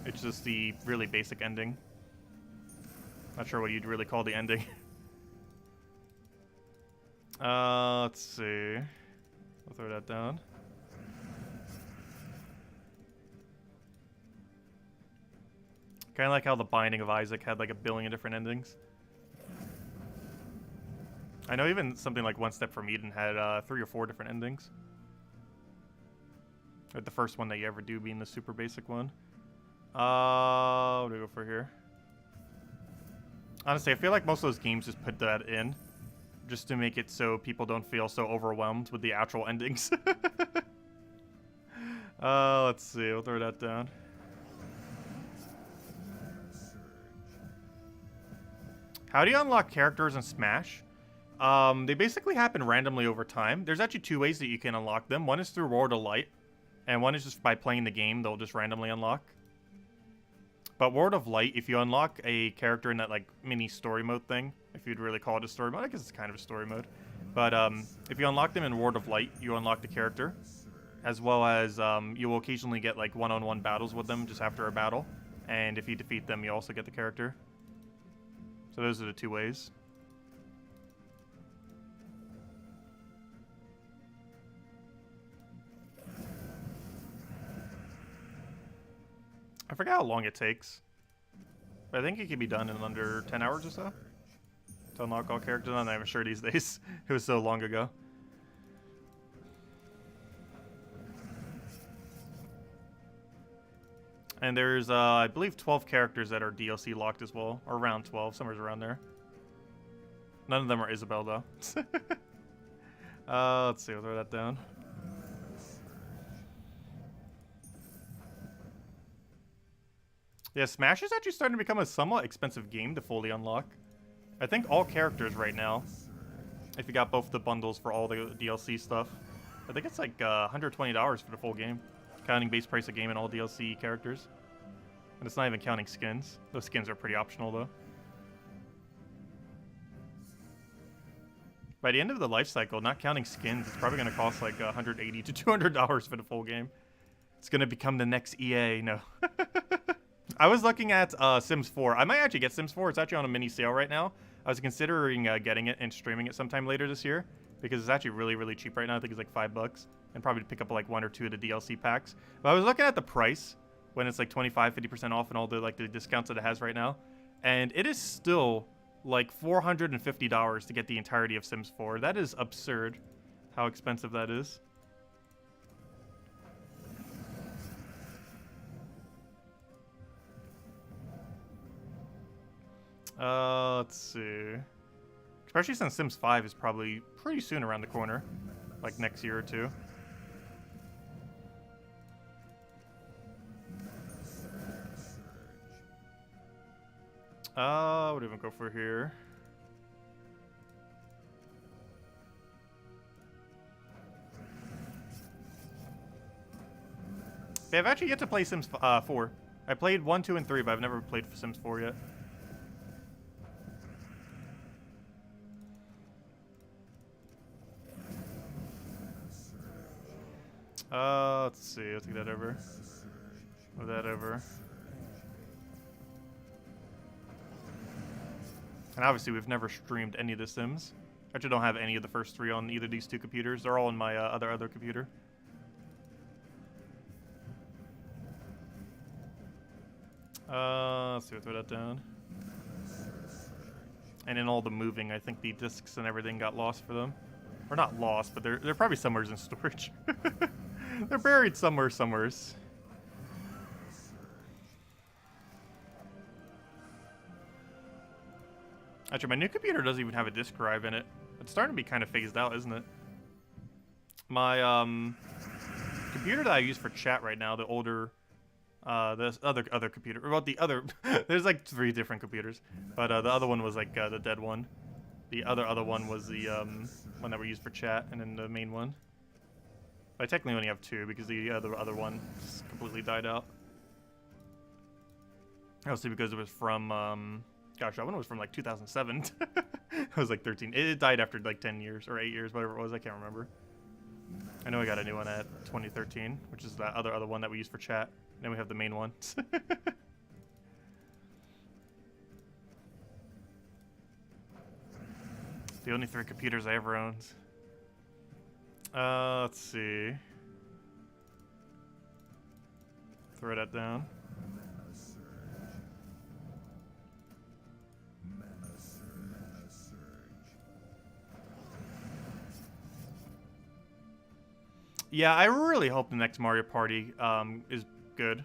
It's just the really basic ending. Not sure what you'd really call the ending. Let's see. I'll throw that down. Kind of like how the Binding of Isaac had like a billion different endings. I know even something like One Step from Eden had 3 or 4 different endings. Like the first one that you ever do being the super basic one. What do we go for here? Honestly, I feel like most of those games just put that in. just to make it so people don't feel so overwhelmed with the actual endings. Let's see. We'll throw that down. How do you unlock characters in Smash? They basically happen randomly over time. There's actually two ways that you can unlock them. One is through World of Light, and one is just by playing the game. They'll just randomly unlock. But World of Light, if you unlock a character in that like mini story mode thing, if you'd really call it a story mode, I guess it's kind of a story mode. But if you unlock them in World of Light, you unlock the character, as well as you will occasionally get like one-on-one battles with them just after a battle. And if you defeat them, you also get the character. So those are the two ways. I forget how long it takes, but I think it can be done in under 10 hours or so to unlock all characters. I'm not even sure these days. It was so long ago. And there's, I believe, 12 characters that are DLC locked as well, or around 12, somewhere around there. None of them are Isabel, though. Let's see, we'll throw that down. Yeah, Smash is actually starting to become a somewhat expensive game to fully unlock. I think all characters right now, if you got both the bundles for all the DLC stuff, I think it's like $120 for the full game, counting base price of game and all DLC characters. And it's not even counting skins. Those skins are pretty optional, though. By the end of the life cycle, not counting skins, it's probably going to cost like $180 to $200 for the full game. It's going to become the next EA. No. I was looking at Sims 4. I might actually get Sims 4. It's actually on a mini sale right now. I was considering getting it and streaming it sometime later this year because it's actually really, really cheap right now. I think it's like $5 and probably pick up like 1 or 2 of the DLC packs. But I was looking at the price when it's like 25-50% off and all the like the discounts that it has right now, and it is still like $450 to get the entirety of Sims 4. That is absurd how expensive that is. Let's see. Especially since Sims 5 is probably pretty soon around the corner. Like next year or two. What do we go for here? Yeah, I've actually yet to play Sims 4. I played 1, 2, and 3, but I've never played Sims 4 yet. Let's see. Let's get that over. Move that over. And obviously, we've never streamed any of the Sims. I actually don't have any of the first 3 on either of these 2 computers. They're all on my other computer. Let's see. We'll throw that down. And in all the moving, I think the discs and everything got lost for them. Or not lost, but they're probably somewhere in storage. They're buried somewheres. Actually, my new computer doesn't even have a disk drive in it. It's starting to be kind of phased out, isn't it? My computer that I use for chat right now, the older, this other computer, well, the other, there's like 3 different computers, but the other one was like the dead one. The other one was the one that we used for chat, and then the main one. I technically only have 2 because the other one just completely died out. Mostly because it was from, gosh, that one was from like 2007. I was like 13. It died after like 10 years or 8 years, whatever it was. I can't remember. I know I got a new one at 2013, which is that other one that we use for chat. And then we have the main one. The only 3 computers I ever owned. Let's see. Throw that down. Yeah, I really hope the next Mario Party is good.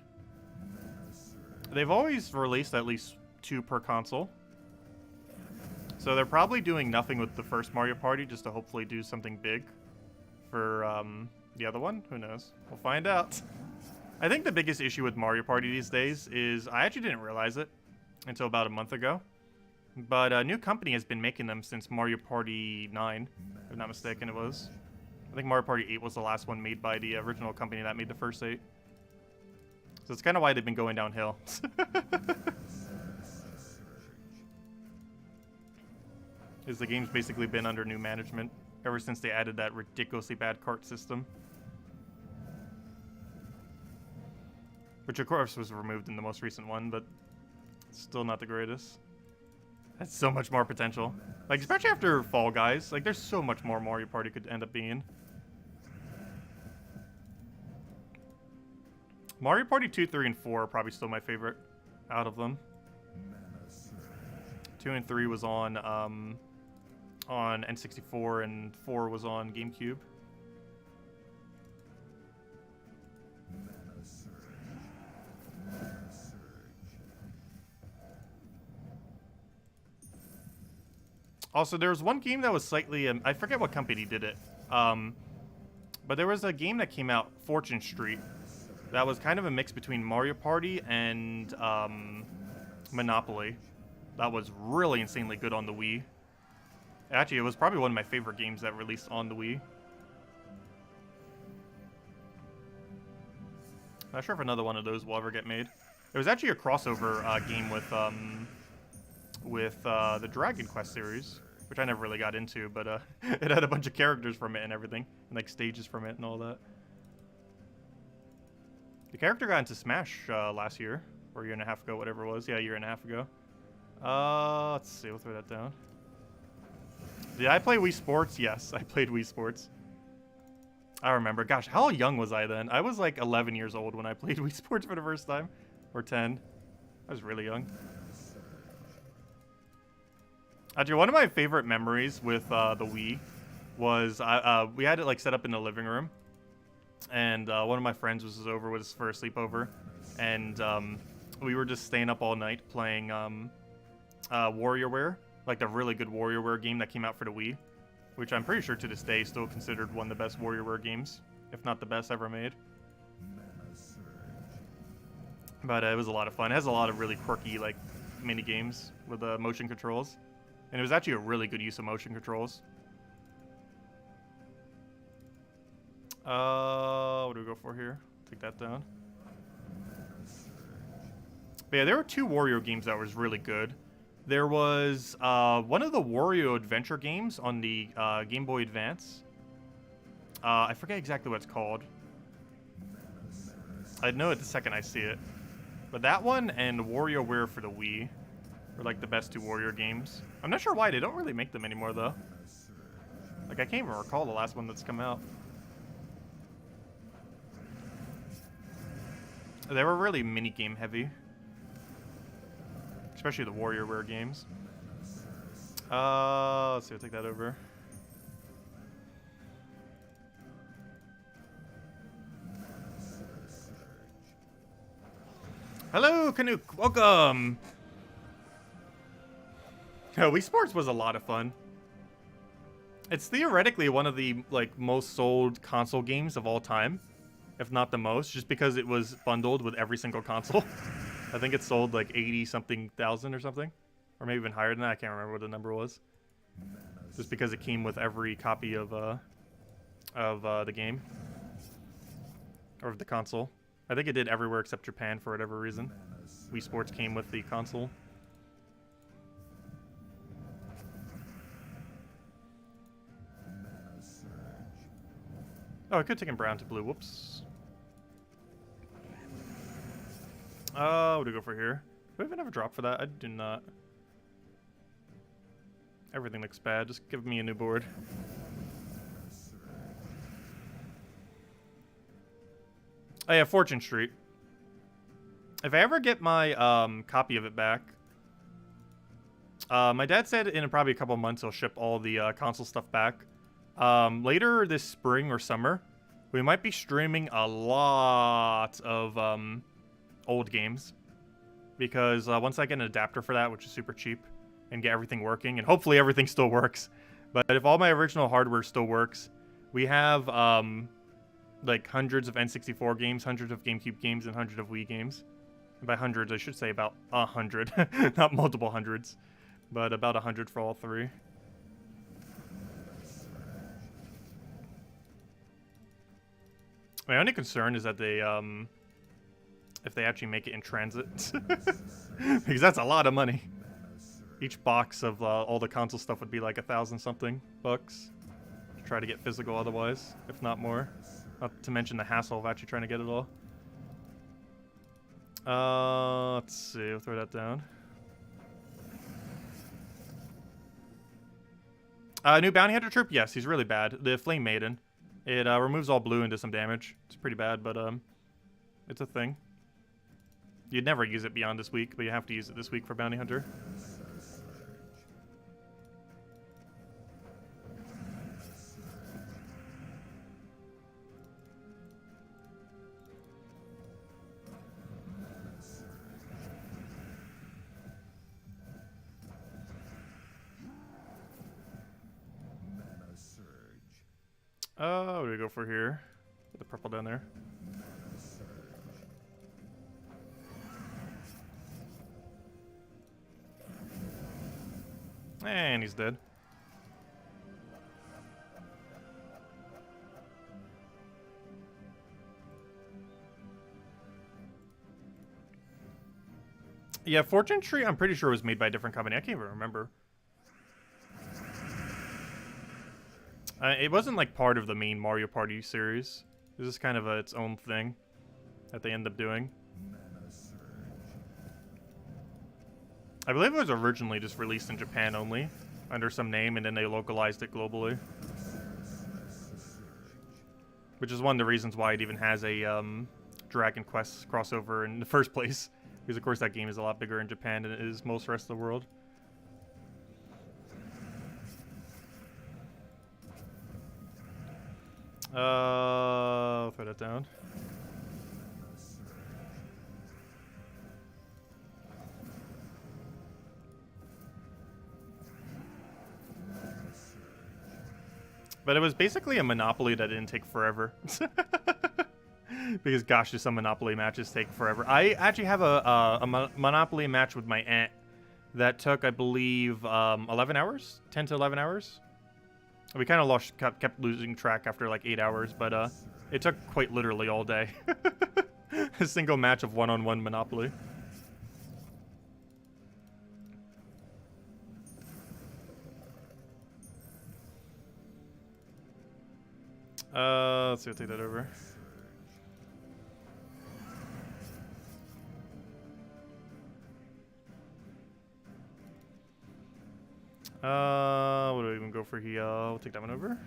They've always released at least 2 per console. So they're probably doing nothing with the first Mario Party just to hopefully do something big for the other one. Who knows? We'll find out. I think the biggest issue with Mario Party these days is I actually didn't realize it until about a month ago. But a new company has been making them since Mario Party 9, if I'm not mistaken it was. I think Mario Party 8 was the last one made by the original company that made the first 8. So it's kind of why they've been going downhill. Is the game's basically been under new management ever since they added that ridiculously bad cart system. Which of course was removed in the most recent one, but still not the greatest. That's so much more potential. Like, especially after Fall Guys, like there's so much more Mario Party could end up being. Mario Party 2, 3, and 4 are probably still my favorite out of them. 2 and 3 was on N64, and 4 was on GameCube. Also, there was one game that was slightly, I forget what company did it, but there was a game that came out, Fortune Street, that was kind of a mix between Mario Party and Monopoly. That was really insanely good on the Wii. Actually, it was probably one of my favorite games that released on the Wii. Not sure if another one of those will ever get made. There was actually a crossover game with the Dragon Quest series, which I never really got into, but it had a bunch of characters from it and everything, and like stages from it and all that. The character got into Smash last year, or a year and a half ago, whatever it was. Yeah, a year and a half ago. Let's see, we'll throw that down. Did I play Wii Sports? Yes, I played Wii Sports. I remember. Gosh, how young was I then? I was like 11 years old when I played Wii Sports for the first time. Or 10. I was really young. Actually, one of my favorite memories with the Wii was we had it like set up in the living room. And one of my friends was over with us for a sleepover. And we were just staying up all night playing WarioWare. Like the really good WarioWare game that came out for the Wii. Which I'm pretty sure to this day is still considered one of the best WarioWare games. If not the best ever made. But it was a lot of fun. It has a lot of really quirky like mini games with motion controls. And it was actually a really good use of motion controls. What do we go for here? Take that down. But yeah, there were 2 Wario games that was really good. There was one of the Wario Adventure games on the Game Boy Advance. I forget exactly what it's called. I'd know it the second I see it. But that one and WarioWare for the Wii were like the best 2 Wario games. I'm not sure why. They don't really make them anymore, though. Like, I can't even recall the last one that's come out. They were really mini-game heavy. Especially the WarioWare games. Let's see, I'll take that over. Hello, Canuck. Welcome. Wii Sports was a lot of fun. It's theoretically one of the like most sold console games of all time, if not the most, just because it was bundled with every single console. I think it sold like 80-something thousand or something, or maybe even higher than that. I can't remember what the number was. Just because it came with every copy of the game or of the console. I think it did everywhere except Japan for whatever reason. Wii Sports came with the console. Oh, I could take him brown to blue. Whoops. What do we go for here? Do we even have a drop for that? I do not. Everything looks bad. Just give me a new board. Oh yeah, Fortune Street. If I ever get my copy of it back, my dad said in probably a couple months he'll ship all the console stuff back. Later this spring or summer, we might be streaming a lot of old games, because once I get an adapter for that, which is super cheap, and get everything working, and hopefully everything still works. But if all my original hardware still works, we have like hundreds of N64 games, hundreds of GameCube games, and hundreds of Wii games. And by hundreds, I should say about 100, not multiple hundreds, but about 100 for all three. My only concern is that they, if they actually make it in transit, because that's a lot of money. Each box of all the console stuff would be like $1,000-something bucks. Try to get physical otherwise, if not more. Not to mention the hassle of actually trying to get it all. Let's see, we'll throw that down. New Bounty Hunter troop? Yes, he's really bad. The Flame Maiden. It removes all blue and does some damage. It's pretty bad, but it's a thing. You'd never use it beyond this week, but you have to use it this week for Bounty Hunter. What do we go for here? Put the purple down there. And he's dead. Yeah, Fortune Tree, I'm pretty sure was made by a different company. I can't even remember. It wasn't like part of the main Mario Party series. This is kind of its own thing that they end up doing. I believe it was originally just released in Japan only, under some name, and then they localized it globally. Which is one of the reasons why it even has a Dragon Quest crossover in the first place. Because of course that game is a lot bigger in Japan than it is most rest of the world. I'll throw that down. But it was basically a Monopoly that didn't take forever. Because gosh, do some Monopoly matches take forever. I actually have a Monopoly match with my aunt that took, I believe, 11 hours? 10 to 11 hours? We kind of kept losing track after like 8 hours, but it took quite literally all day. A single match of one-on-one Monopoly. Let's see, I'll take that over. What do we even go for here? We'll take that one over.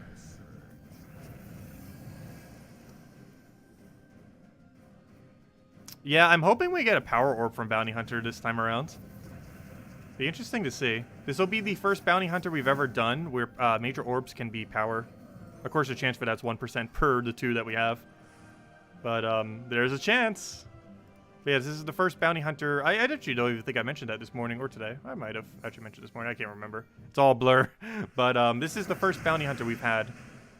Yeah, I'm hoping we get a power orb from Bounty Hunter this time around. Be interesting to see. This will be the first Bounty Hunter we've ever done where major orbs can be power. Of course, the chance for that's 1% per the 2 that we have. But there's a chance. But yeah, this is the first Bounty Hunter. I actually don't even think I mentioned that this morning or today. I might have actually mentioned this morning. I can't remember. It's all blur. But this is the first Bounty Hunter we've had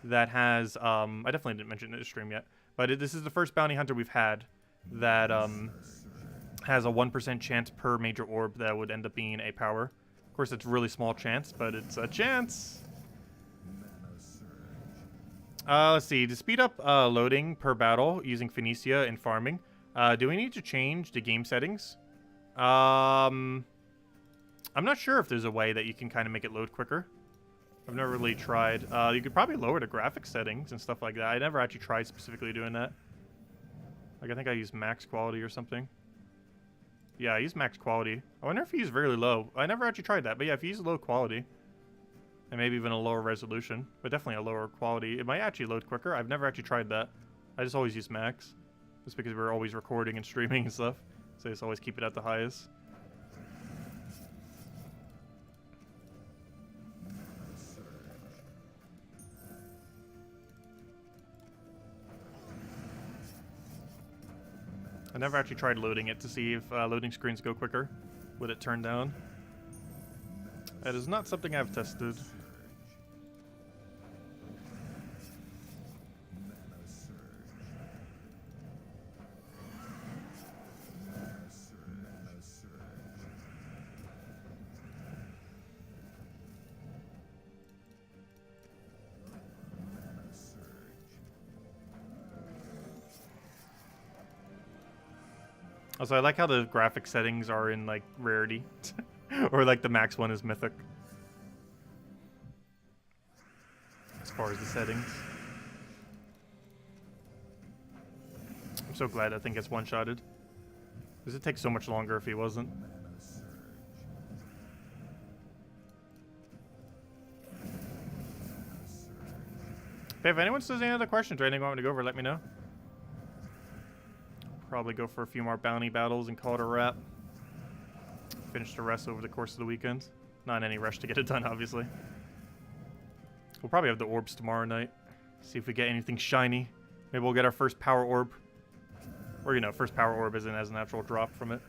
that has... I definitely didn't mention it in the stream yet. But this is the first Bounty Hunter we've had that has a 1% chance per major orb that would end up being a power. Of course, it's a really small chance, but it's a chance. Let's see. To speed up loading per battle using Phoenicia and farming, do we need to change the game settings? I'm not sure if there's a way that you can kind of make it load quicker. I've never really tried. You could probably lower the graphics settings and stuff like that. I never actually tried specifically doing that. Like, I think I used max quality or something. Yeah, I use max quality. I wonder if you use very low. I never actually tried that, but yeah, if you use low quality, and maybe even a lower resolution, but definitely a lower quality, it might actually load quicker. I've never actually tried that. I just always use max. Just because we're always recording and streaming and stuff. So I just always keep it at the highest. I never actually tried loading it to see if loading screens go quicker with it turned down. That is not something I've tested. Also, I like how the graphic settings are in, like, rarity. Or, like, the max one is Mythic. As far as the settings. I'm so glad that thing gets one-shotted. Because it takes so much longer if he wasn't. Hey, if anyone says any other questions or anything you want me to go over, let me know. Probably go for a few more bounty battles and call it a wrap. Finish the rest over the course of the weekend. Not in any rush to get it done, obviously. We'll probably have the orbs tomorrow night. See if we get anything shiny. Maybe we'll get our first power orb. Or, you know, first power orb isn't as a natural drop from it.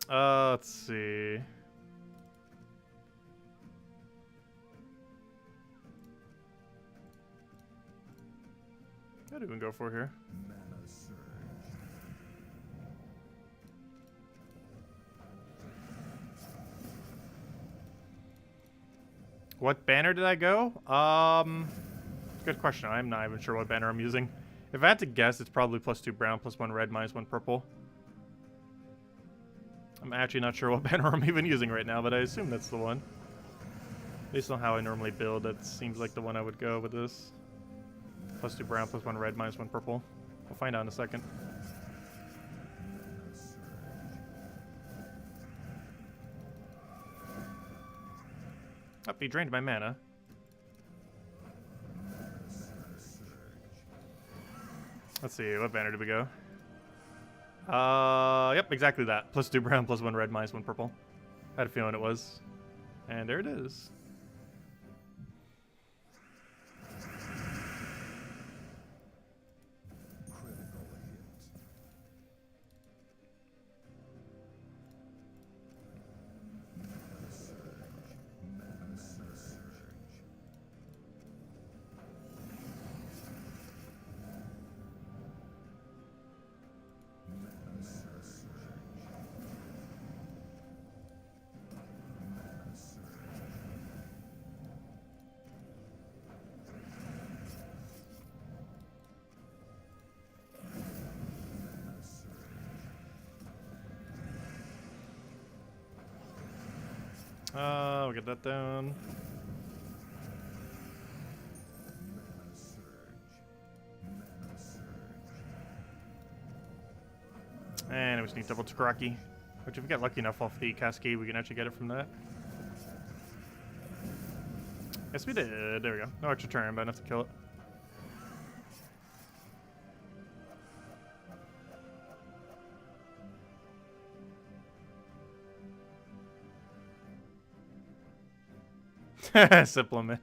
Let's see. What do we go for here? What banner did I go? Good question. I'm not even sure what banner I'm using. If I had to guess, it's probably +2 brown, +1 red, -1 purple. I'm actually not sure what banner I'm even using right now, but I assume that's the one. Based on how I normally build, that seems like the one I would go with this. +2 brown, +1 red, -1 purple. We'll find out in a second. Oh, he drained my mana. Let's see, what banner did we go? Yep, exactly that. +2 brown, +1 red, -1 purple. I had a feeling it was. And there it is. We'll get that down. And we just need double to Kaki, which if we get lucky enough off the cascade, we can actually get it from that. Yes, we did. There we go. No extra turn, but enough to kill it. Supplement.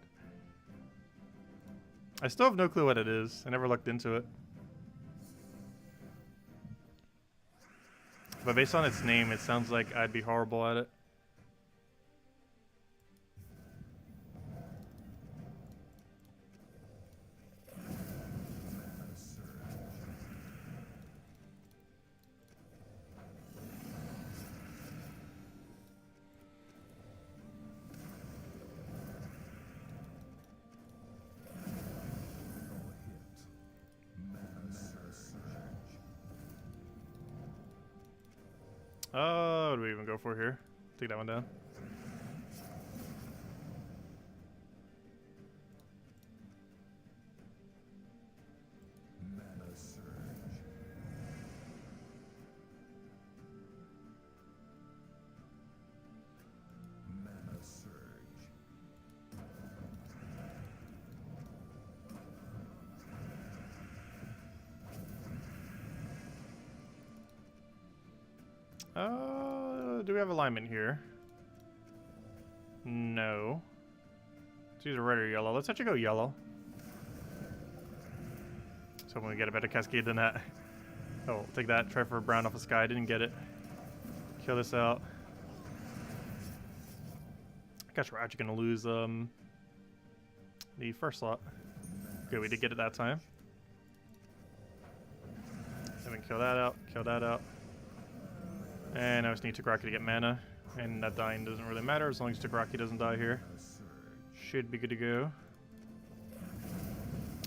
I still have no clue what it is. I never looked into it. But based on its name, it sounds like I'd be horrible at it. What do we even go for here? Take that one down. Do we have alignment here? No. It's either red or yellow. Let's actually go yellow. So when we get a better cascade than that. Oh, take that. Try for a brown off the sky. Didn't get it. Kill this out. I guess we're actually going to lose the first slot. Good, we did get it that time. Then we can kill that out. Kill that out. And I just need Tagraki to get mana. And that dying doesn't really matter as long as Tagraki doesn't die here. Should be good to go.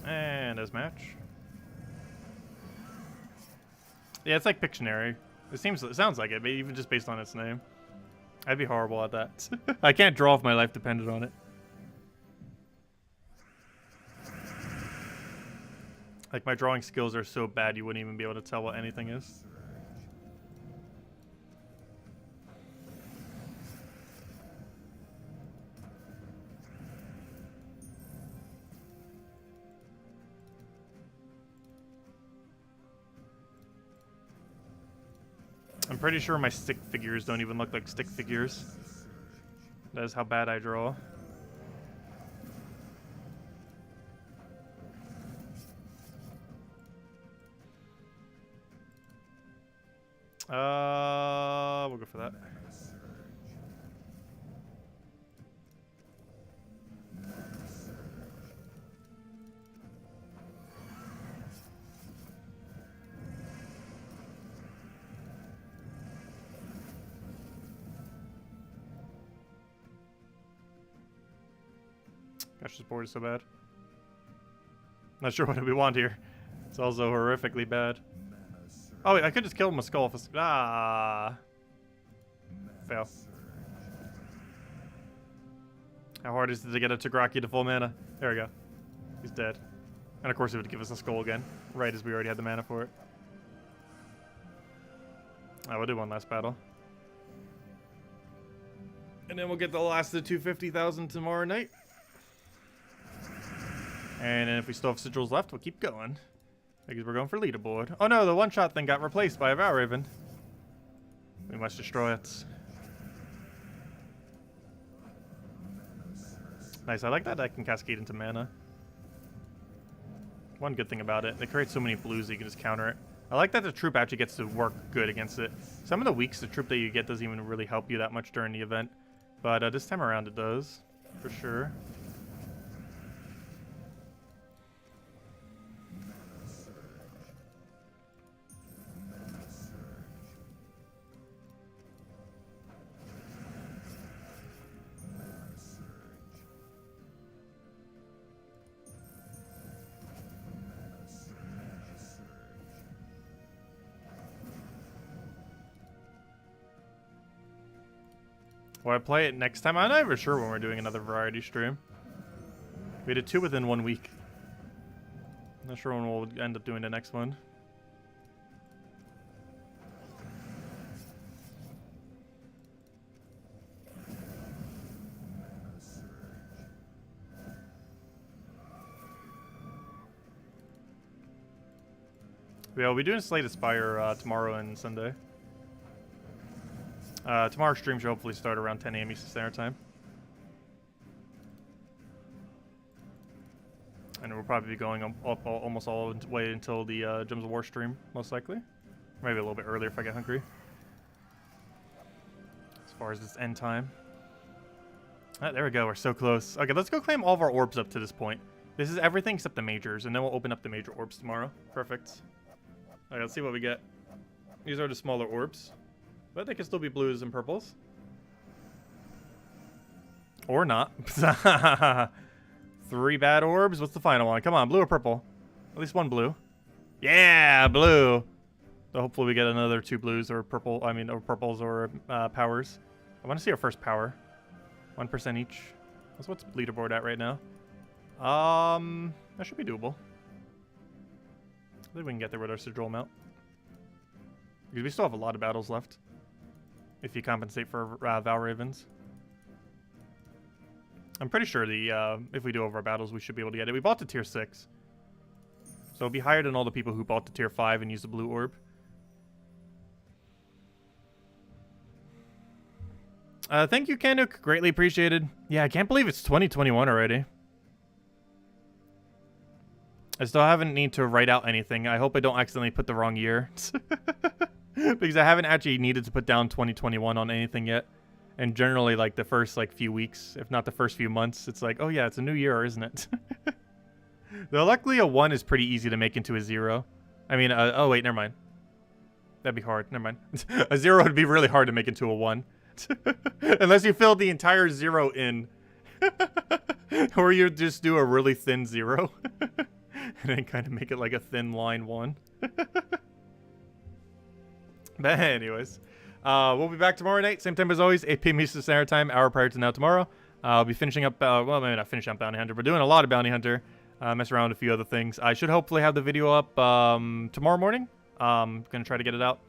And as match. Yeah, it's like Pictionary. It sounds like it, but even just based on its name. I'd be horrible at that. I can't draw if my life depended on it. Like, my drawing skills are so bad you wouldn't even be able to tell what anything is. I'm pretty sure my stick figures don't even look like stick figures. That is how bad I draw. We'll go for that. Gosh, this board is so bad. Not sure what we want here. It's also horrifically bad. Oh wait, I could just kill him with skull. Ah, fail. How hard is it to get a Tagraki to full mana? There we go. He's dead. And of course, it would give us a skull again, right as we already had the mana for it. I will do one last battle, and then we'll get the last of the 250,000 tomorrow night. And then if we still have sigils left, we'll keep going. Because we're going for leaderboard. Oh no, the one-shot thing got replaced by a Valraven. We must destroy it. Nice, I like that I can cascade into mana. One good thing about it, they create so many blues that you can just counter it. I like that the troop actually gets to work good against it. Some of the weeks, the troop that you get doesn't even really help you that much during the event. But this time around it does, for sure. Will I play it next time? I'm not even sure when we're doing another variety stream. We did 2 within 1 week. Not sure when we'll end up doing the next one. Yeah, we'll be doing Slay the Spire tomorrow and Sunday. Tomorrow's stream should hopefully start around 10 a.m. Eastern Standard Time. And we'll probably be going up almost all the way until the Gems of War stream, most likely. Maybe a little bit earlier if I get hungry. As far as this end time. There we go, we're so close. Okay, let's go claim all of our orbs up to this point. This is everything except the majors, and then we'll open up the major orbs tomorrow. Perfect. Alright, let's see what we get. These are the smaller orbs. But they can still be blues and purples. Or not. 3 bad orbs. What's the final one? Come on, blue or purple? At least 1 blue. Yeah, blue. So hopefully we get another 2 blues or purple. I mean, or purples or powers. I want to see our first power. 1% each. That's what's leaderboard at right now. That should be doable. I think we can get there with our sigil amount. Because we still have a lot of battles left. If you compensate for Valravens. I'm pretty sure if we do over our battles, we should be able to get it. We bought to tier 6. So it'll be higher than all the people who bought to tier 5 and used the blue orb. Thank you, Kanuk. Greatly appreciated. Yeah, I can't believe it's 2021 already. I still haven't need to write out anything. I hope I don't accidentally put the wrong year. Because I haven't actually needed to put down 2021 on anything yet. And generally, like, the first, like, few weeks, if not the first few months, it's like, oh, yeah, it's a new year, isn't it? Though, luckily, a 1 is pretty easy to make into a 0. I mean, oh, wait, never mind. That'd be hard. Never mind. A 0 would be really hard to make into a 1. Unless you fill the entire 0 in. Or you just do a really thin 0. And then kind of make it like a thin line 1. But anyways, we'll be back tomorrow night, same time as always, 8 p.m. Eastern Standard Time, hour prior to now tomorrow. I'll be finishing up, well, maybe not finishing up Bounty Hunter, but doing a lot of Bounty Hunter, mess around with a few other things. I should hopefully have the video up tomorrow morning. Gonna try to get it out.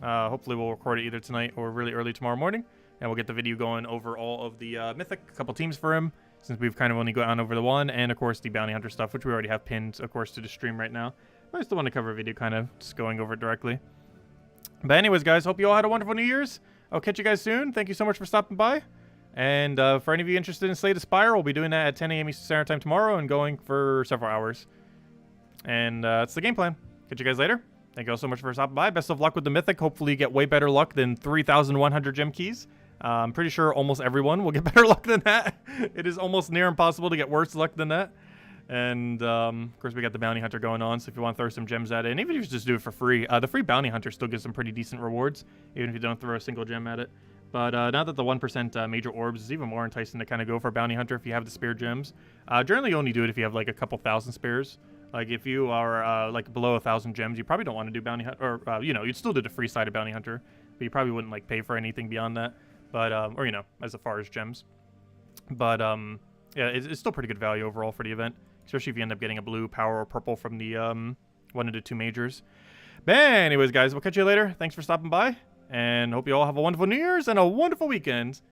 Hopefully we'll record it either tonight or really early tomorrow morning, and we'll get the video going over all of the Mythic, a couple teams for him, since we've kind of only gone over the 1, and of course the Bounty Hunter stuff, which we already have pinned, of course, to the stream right now. But I still want to cover a video kind of just going over it directly. But anyways, guys, hope you all had a wonderful New Year's. I'll catch you guys soon. Thank you so much for stopping by. And for any of you interested in Slay the Spire, we'll be doing that at 10 a.m. Eastern Standard Time tomorrow and going for several hours. And that's the game plan. Catch you guys later. Thank you all so much for stopping by. Best of luck with the Mythic. Hopefully you get way better luck than 3,100 gem keys. I'm pretty sure almost everyone will get better luck than that. It is almost near impossible to get worse luck than that. And, of course, we got the Bounty Hunter going on, so if you want to throw some gems at it, and even if you just do it for free, the free Bounty Hunter still gives some pretty decent rewards, even if you don't throw a single gem at it. But now that the 1% major orbs is even more enticing to kind of go for Bounty Hunter if you have the spare gems. Generally, you only do it if you have, like, a couple thousand spares. Like, if you are, like, below 1,000 gems, you probably don't want to do Bounty Hunter, or, you know, you'd still do the free side of Bounty Hunter, but you probably wouldn't, like, pay for anything beyond that. But, or, you know, as far as gems. But, yeah, it's still pretty good value overall for the event. Especially if you end up getting a blue, power, or purple from the 1 of the 2 majors. But anyways, guys, we'll catch you later. Thanks for stopping by. And hope you all have a wonderful New Year's and a wonderful weekend.